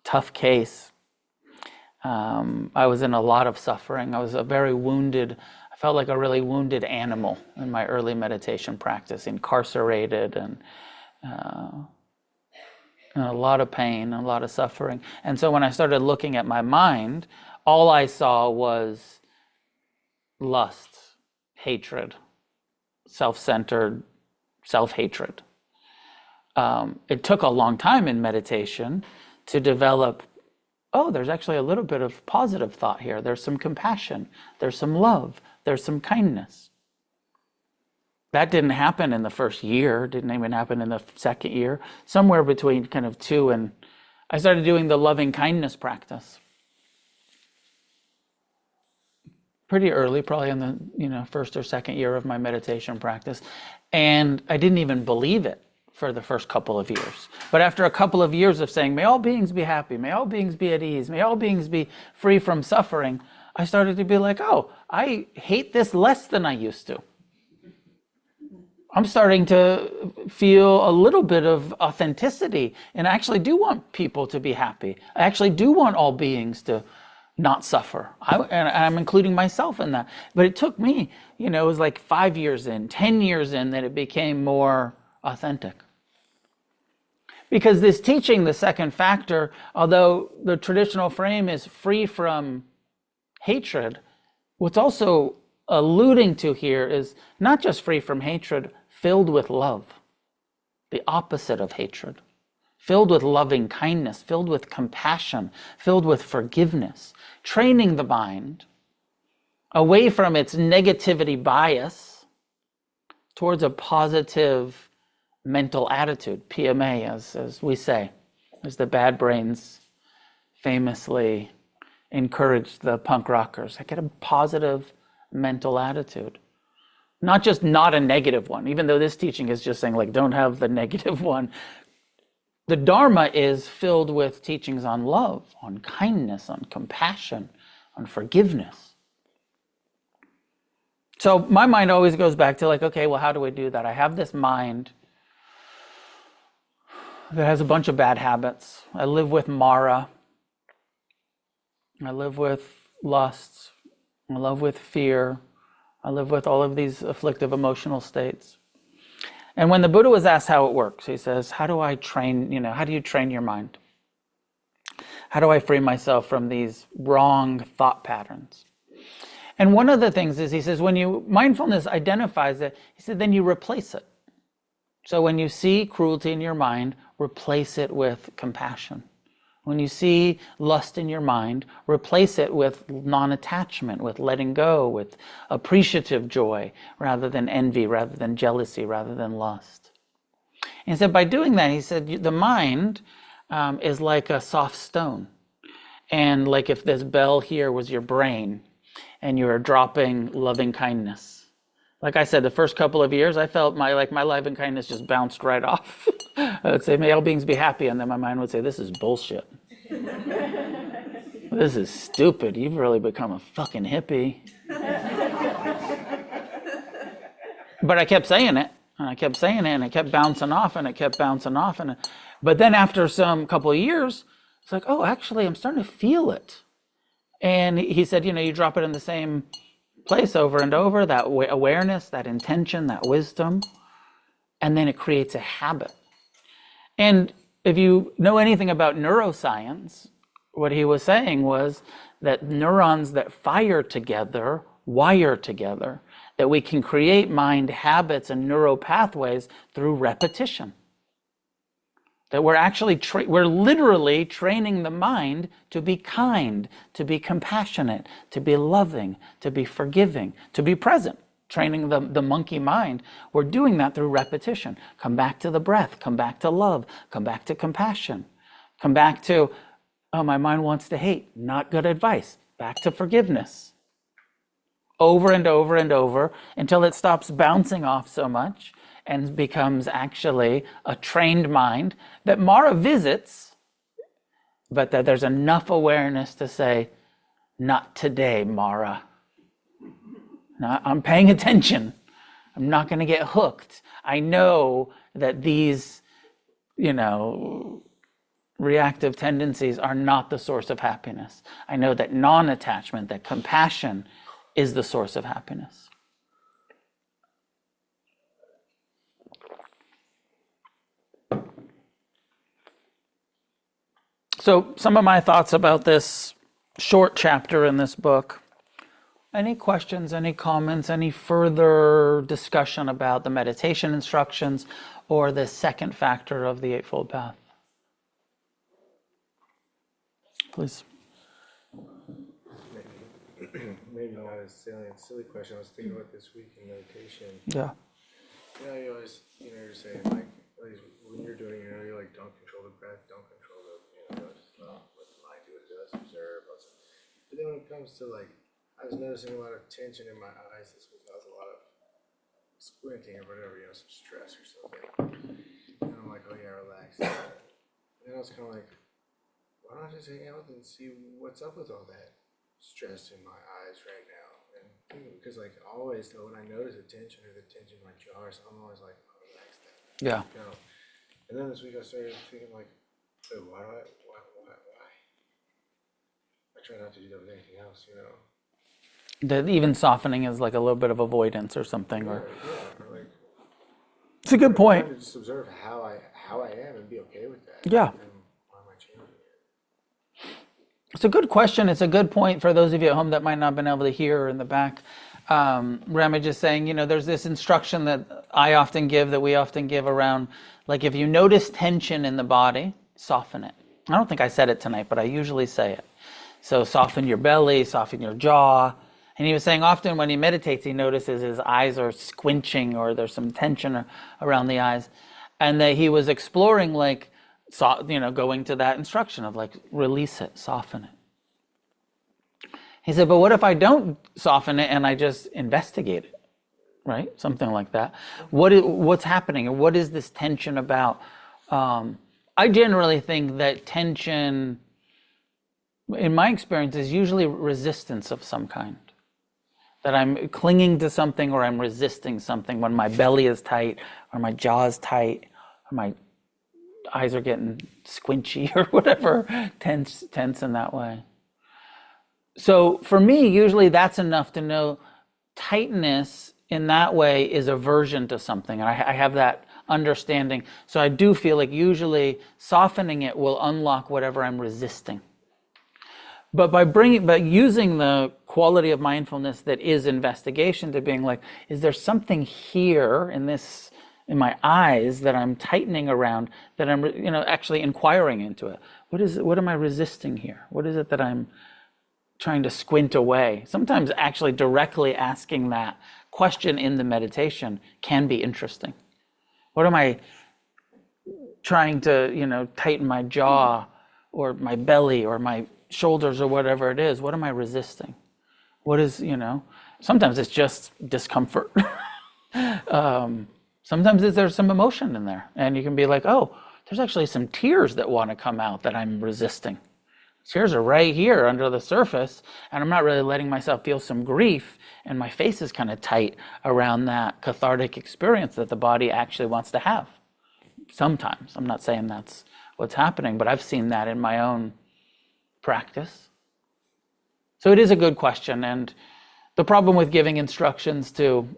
tough case. I was in a lot of suffering. I was I felt like a really wounded animal in my early meditation practice, incarcerated and a lot of pain, a lot of suffering. And so when I started looking at my mind, all I saw was lust, hatred, self-centered, self-hatred. It took a long time in meditation to develop, there's actually a little bit of positive thought here. There's some compassion. There's some love. There's some kindness. That didn't happen in the first year, didn't even happen in the second year. Somewhere between kind of 2 and... I started doing the loving kindness practice. Pretty early, probably in the first or second year of my meditation practice. And I didn't even believe it for the first couple of years. But after a couple of years of saying, may all beings be happy, may all beings be at ease, may all beings be free from suffering, I started to be like, I hate this less than I used to. I'm starting to feel a little bit of authenticity, and I actually do want people to be happy. I actually do want all beings to not suffer. And I'm including myself in that. But it took me, it was like 5 years in, 10 years in, that it became more authentic. Because this teaching, the second factor, although the traditional frame is free from hatred, what's also alluding to here is not just free from hatred, filled with love, the opposite of hatred, filled with loving kindness, filled with compassion, filled with forgiveness, training the mind away from its negativity bias towards a positive mental attitude, PMA, as we say, as the Bad Brains famously encouraged the punk rockers. I get a positive mental attitude. Not just not a negative one, even though this teaching is just saying, like, don't have the negative one. The Dharma is filled with teachings on love, on kindness, on compassion, on forgiveness. So my mind always goes back to, like, okay, well, how do we do that? I have this mind that has a bunch of bad habits. I live with Mara. I live with lust. I live with fear. I live with all of these afflictive emotional states. And when the Buddha was asked how it works, he says, how do you train your mind? How do I free myself from these wrong thought patterns? And one of the things is, he says, when mindfulness identifies it, he said, then you replace it. So when you see cruelty in your mind, replace it with compassion. When you see lust in your mind, replace it with non-attachment, with letting go, with appreciative joy, rather than envy, rather than jealousy, rather than lust. And he said, by doing that, he said, the mind is like a soft stone. And like if this bell here was your brain, and you were dropping loving kindness. Like I said, the first couple of years, I felt my loving kindness just bounced right off. I would say, may all beings be happy, and then my mind would say, this is bullshit. This is stupid. You've really become a fucking hippie. But I kept saying it, and I kept saying it, and it kept bouncing off, and it kept bouncing off. But then after some couple of years, it's like, oh, actually, I'm starting to feel it. And he said, you drop it in the same place over and over, that awareness, that intention, that wisdom, and then it creates a habit. And if you know anything about neuroscience, what he was saying was that neurons that fire together, wire together, that we can create mind habits and neural pathways through repetition. That we're actually, we're literally training the mind to be kind, to be compassionate, to be loving, to be forgiving, to be present. Training the monkey mind. We're doing that through repetition. Come back to the breath, come back to love, come back to compassion. Come back to, oh, my mind wants to hate, not good advice. Back to forgiveness. Over and over and over until it stops bouncing off so much and becomes actually a trained mind that Mara visits, but that there's enough awareness to say, not today, Mara. Now, I'm paying attention. I'm not going to get hooked. I know that these, reactive tendencies are not the source of happiness. I know that non-attachment, that compassion is the source of happiness. So some of my thoughts about this short chapter in this book. Any questions, any comments, any further discussion about the meditation instructions or the second factor of the Eightfold Path? Please.
Maybe not a silly question. I was thinking about this week in meditation.
Yeah.
You always, you're saying like, when you're doing, you're like, don't control the breath, don't control the, just let the mind do what it does, observe. But then when it comes to like, I was noticing a lot of tension in my eyes this week. I was a lot of squinting or whatever, some stress or something. And I'm like, oh yeah, relax. And then I was kind of like, why don't I just hang out and see what's up with all that stress in my eyes right now? And because like always though, when I notice a tension or the tension in my jaw, I'm always like, oh, relax that.
Yeah.
Go. And then this week I started thinking like, wait, why? I try not to do that with anything else,
That even softening is like a little bit of avoidance or something. Or
like,
it's a good point.
To just observe how I am and be okay with that.
Yeah.
And why am I changing it?
It's a good question. It's a good point for those of you at home that might not have been able to hear in the back. Ramage is saying, there's this instruction that I often give, that we often give around, like if you notice tension in the body, soften it. I don't think I said it tonight, but I usually say it. So soften your belly, soften your jaw. And he was saying often when he meditates, he notices his eyes are squinching or there's some tension around the eyes. And that he was exploring like, going to that instruction of like, release it, soften it. He said, but what if I don't soften it and I just investigate it, right? Something like that. What's happening? Or what is this tension about? I generally think that tension, in my experience, is usually resistance of some kind. That I'm clinging to something or I'm resisting something when my belly is tight or my jaw is tight or my eyes are getting squinchy or whatever, tense in that way. So for me, usually that's enough to know tightness in that way is aversion to something. And I have that understanding. So I do feel like usually softening it will unlock whatever I'm resisting But but using the quality of mindfulness that is investigation to being like, is there something here in my eyes that I'm tightening around, that I'm, actually inquiring into it? What am I resisting here? What is it that I'm trying to squint away? Sometimes actually directly asking that question in the meditation can be interesting. What am I trying to, tighten my jaw or my belly or my shoulders or whatever it is? What am I resisting? What is, sometimes it's just discomfort. Sometimes there's some emotion in there, and you can be like, oh, there's actually some tears that want to come out that I'm resisting. Tears are right here under the surface, and I'm not really letting myself feel some grief, and my face is kind of tight around that cathartic experience that the body actually wants to have. Sometimes. I'm not saying that's what's happening, but I've seen that in my own practice. So it is a good question, and the problem with giving instructions to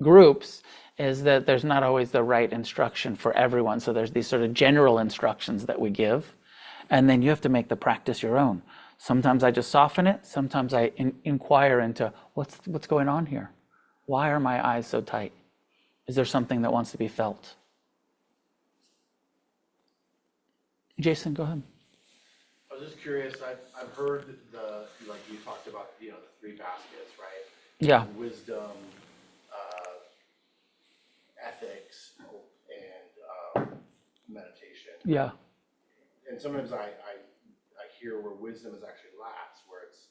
groups is that there's not always the right instruction for everyone. So there's these sort of general instructions that we give, and then you have to make the practice your own. Sometimes I just soften it. Sometimes I inquire into what's going on here. Why are my eyes so tight? Is there something that wants to be felt? Jason, go ahead.
I was just curious. I've heard like you talked about, the three baskets, right?
Yeah.
Wisdom, ethics, and meditation.
Yeah.
And sometimes I hear where wisdom is actually last, where it's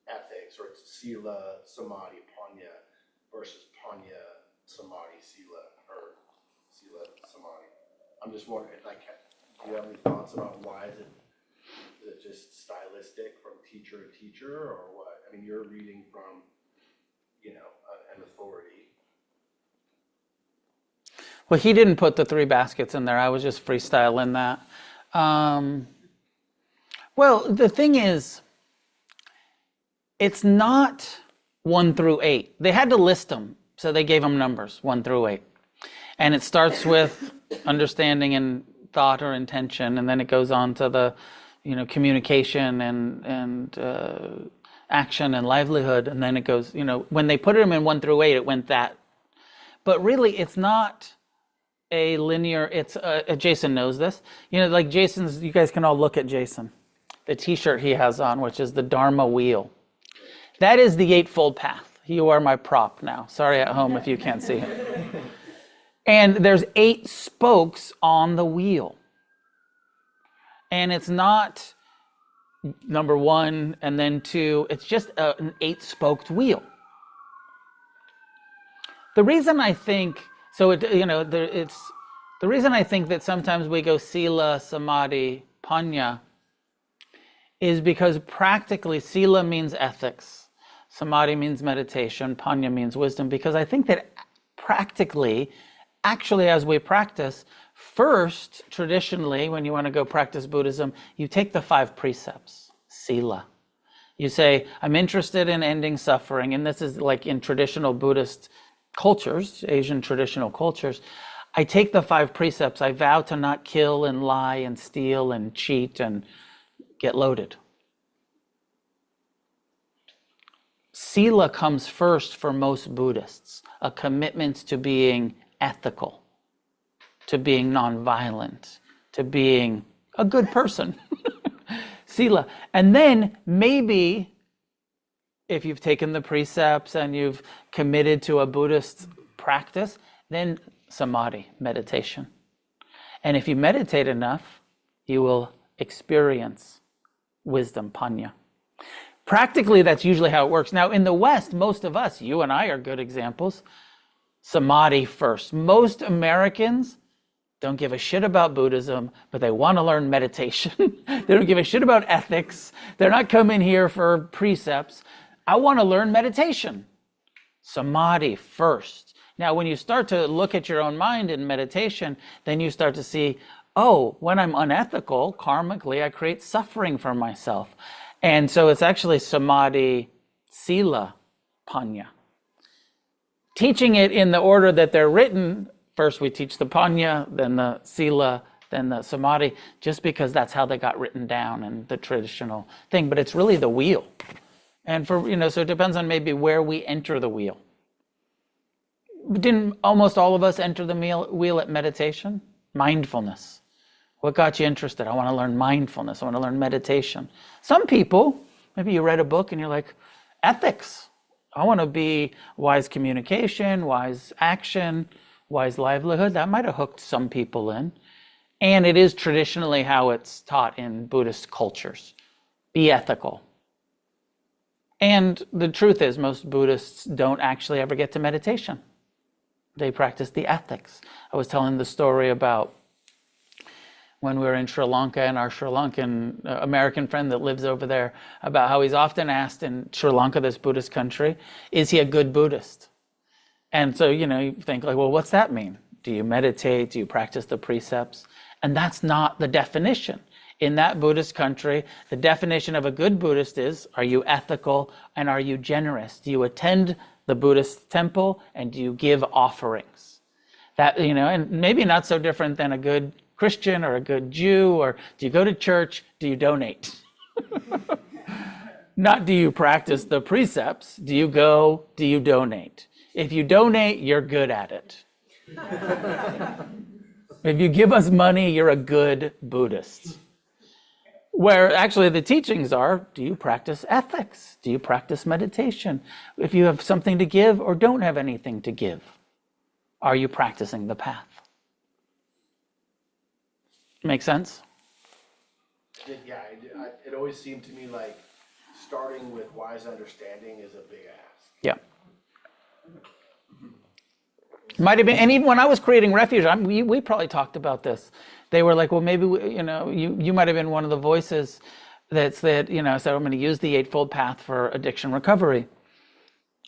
ethics, or it's sila, samadhi, panya, versus panya, samadhi, sila, or sila, samadhi. I'm just wondering, do you have any thoughts about why is it just stylistic from teacher to teacher, or what? I mean, you're reading from, an authority.
Well, he didn't put the three baskets in there. I was just freestyling that. Well, the thing is, it's not 1 through 8. They had to list them, so they gave them numbers, 1 through 8. And it starts with understanding and thought or intention, and then it goes on to the, communication and action and livelihood, and then it goes, when they put them in 1 through 8, it went that. But really, it's not a linear, it's, Jason knows this. Like Jason's, you guys can all look at Jason, the t-shirt he has on, which is the Dharma wheel. That is the Eightfold Path. You are my prop now. Sorry at home if you can't see it. And there's 8 spokes on the wheel. And it's not number 1 and then 2. It's just an 8-spoked wheel. The reason I think, the reason I think that sometimes we go sila, samadhi, panya is because practically sila means ethics, samadhi means meditation, panya means wisdom, because I think that practically, actually as we practice, first, traditionally, when you want to go practice Buddhism, you take the 5 precepts, sila. You say, I'm interested in ending suffering, and this is like in traditional Buddhist cultures, Asian traditional cultures, I take the 5 precepts. I vow to not kill and lie and steal and cheat and get loaded. Sila comes first for most Buddhists, a commitment to being ethical, to being nonviolent, to being a good person. Sila. And then maybe if you've taken the precepts and you've committed to a Buddhist practice, then samadhi, meditation. And if you meditate enough, you will experience wisdom, panya. Practically, that's usually how it works. Now, in the West, most of us, you and I are good examples, samadhi first. Most Americans don't give a shit about Buddhism, but they want to learn meditation. They don't give a shit about ethics. They're not coming here for precepts. I want to learn meditation. Samadhi first. Now, when you start to look at your own mind in meditation, then you start to see, oh, when I'm unethical, karmically, I create suffering for myself. And so it's actually samadhi, sila, panya. Teaching it in the order that they're written, first we teach the panya, then the sila, than the samadhi, just because that's how they got written down in the traditional thing. But it's really the wheel. And so it depends on maybe where we enter the wheel. Didn't almost all of us enter the wheel at meditation? Mindfulness. What got you interested? I want to learn mindfulness. I want to learn meditation. Some people, maybe you read a book and you're like, ethics. I want to be wise communication, wise action, wise livelihood. That might have hooked some people in. And it is traditionally how it's taught in Buddhist cultures. Be ethical. And the truth is, most Buddhists don't actually ever get to meditation. They practice the ethics. I was telling the story about when we were in Sri Lanka and our Sri Lankan American friend that lives over there, about how he's often asked in Sri Lanka, this Buddhist country, is he a good Buddhist? And so, you think like, well, what's that mean? Do you meditate? Do you practice the precepts? And that's not the definition. In that Buddhist country, the definition of a good Buddhist is, are you ethical and are you generous? Do you attend the Buddhist temple and do you give offerings? That, and maybe not so different than a good Christian or a good Jew, or do you go to church? Do you donate? Not do you practice the precepts? Do you go? Do you donate? If you donate, you're good at it. If you give us money, you're a good Buddhist. Where actually the teachings are, do you practice ethics? Do you practice meditation? If you have something to give or don't have anything to give, are you practicing the path? Make sense?
Yeah, it always seemed to me like starting with wise understanding is a big ask.
Yeah. Might have been, and even when I was creating Refuge, we probably talked about this. They were like, well, maybe, you might have been one of the voices that said, so I'm going to use the Eightfold Path for addiction recovery.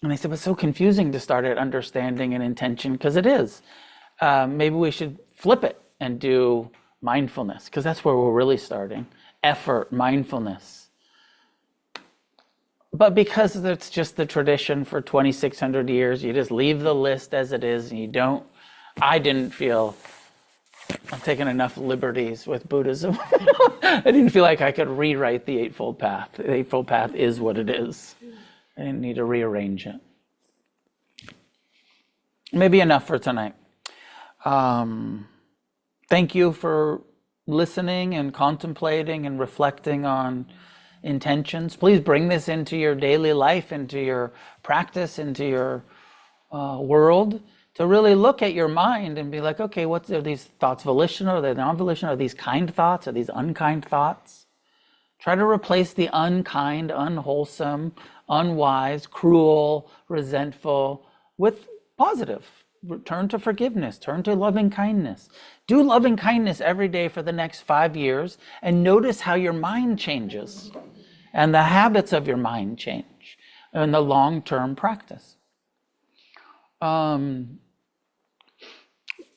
And they said, it's so confusing to start at understanding and intention, because it is. Maybe we should flip it and do mindfulness, because that's where we're really starting. Effort, mindfulness. But because it's just the tradition for 2,600 years, you just leave the list as it is, and I didn't feel I'm taking enough liberties with Buddhism. I didn't feel like I could rewrite the Eightfold Path. The Eightfold Path is what it is. I didn't need to rearrange it. Maybe enough for tonight. Thank you for listening and contemplating and reflecting on intentions. Please bring this into your daily life, into your practice, into your world, to really look at your mind and be like, okay, are these thoughts volitional? Are they non-volitional? Are these kind thoughts? Are these unkind thoughts? Try to replace the unkind, unwholesome, unwise, cruel, resentful with positive. Turn to forgiveness. Turn to loving kindness. Do loving kindness every day for the next 5 years and notice how your mind changes and the habits of your mind change in the long-term practice.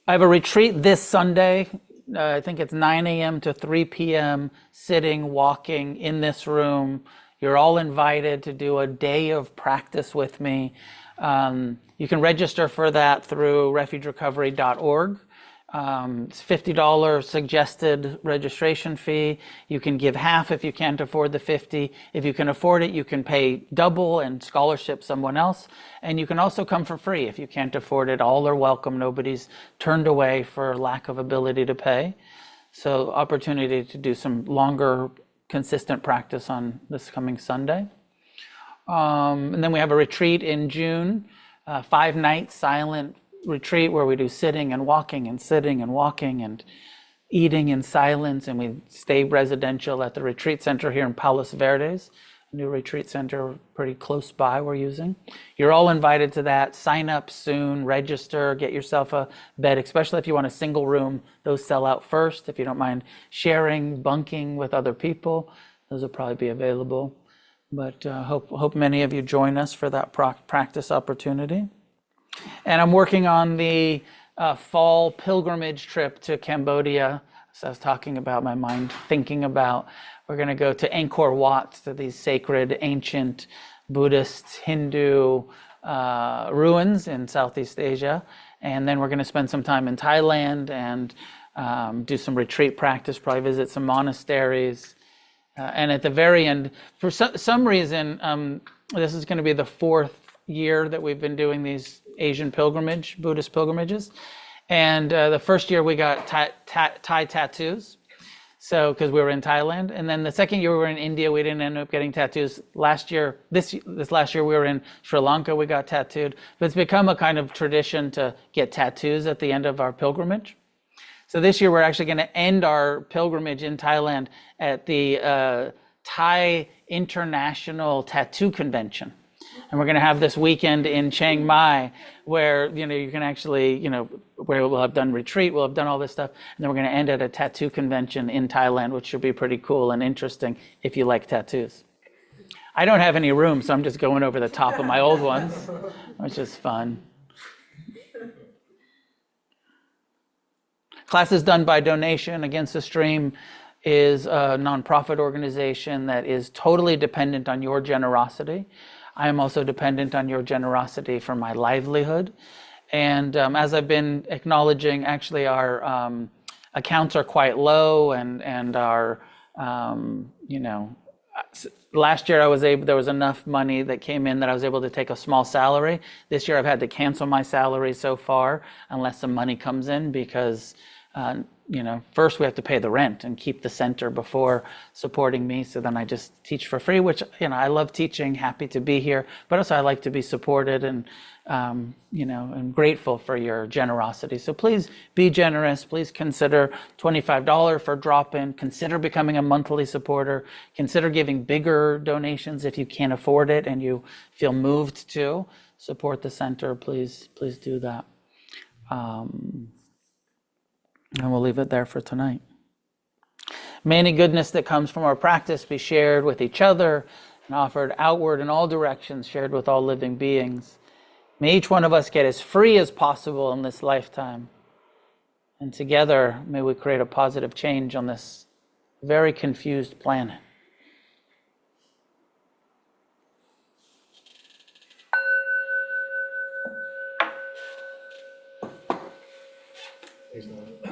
I have a retreat this Sunday. I think it's 9 a.m. to 3 p.m. sitting, walking in this room. You're all invited to do a day of practice with me. You can register for that through refugerecovery.org. It's $50 suggested registration fee. You can give half if you can't afford the 50. If you can afford it, you can pay double and scholarship someone else. And you can also come for free if you can't afford it. All are welcome. Nobody's turned away for lack of ability to pay. So opportunity to do some longer, consistent practice on this coming Sunday. And then we have a retreat in June, 5-night silent retreat where we do sitting and walking and sitting and walking and eating in silence, and we stay residential at the retreat center here in Palos Verdes, a new retreat center pretty close by we're using. You're all invited to that. Sign up soon, register, get yourself a bed, especially if you want a single room. Those sell out first. If you don't mind sharing, bunking with other people, those will probably be available. But hope many of you join us for that practice opportunity. And I'm working on the fall pilgrimage trip to Cambodia. So I was talking about my mind thinking about, we're going to go to Angkor Wat, to these sacred ancient Buddhist, Hindu ruins in Southeast Asia. And then we're going to spend some time in Thailand and do some retreat practice, probably visit some monasteries. And at the very end, for some reason, this is going to be the 4th year that we've been doing these Asian Buddhist pilgrimages. And the first year we got Thai tattoos. So, because we were in Thailand, and then the second year we were in India, we didn't end up getting tattoos. This last year we were in Sri Lanka, we got tattooed. But it's become a kind of tradition to get tattoos at the end of our pilgrimage. So this year we're actually going to end our pilgrimage in Thailand at the Thai International Tattoo Convention. And we're going to have this weekend in Chiang Mai where, you can actually, where we'll have done retreat, we'll have done all this stuff. And then we're going to end at a tattoo convention in Thailand, which should be pretty cool and interesting if you like tattoos. I don't have any room, so I'm just going over the top of my old ones, which is fun. Class is done by donation. Against the Stream is a nonprofit organization that is totally dependent on your generosity. I am also dependent on your generosity for my livelihood. And as I've been acknowledging, actually our accounts are quite low, and our, last year there was enough money that came in that I was able to take a small salary. This year I've had to cancel my salary so far unless some money comes in, because first we have to pay the rent and keep the center before supporting me. So then I just teach for free, which, I love teaching, happy to be here, but also I like to be supported, and, I'm grateful for your generosity. So please be generous. Please consider $25 for drop-in. Consider becoming a monthly supporter. Consider giving bigger donations if you can't afford it and you feel moved to support the center. Please do that. And we'll leave it there for tonight. May any goodness that comes from our practice be shared with each other and offered outward in all directions, shared with all living beings. May each one of us get as free as possible in this lifetime. And together, may we create a positive change on this very confused planet.
Thanks, Noah.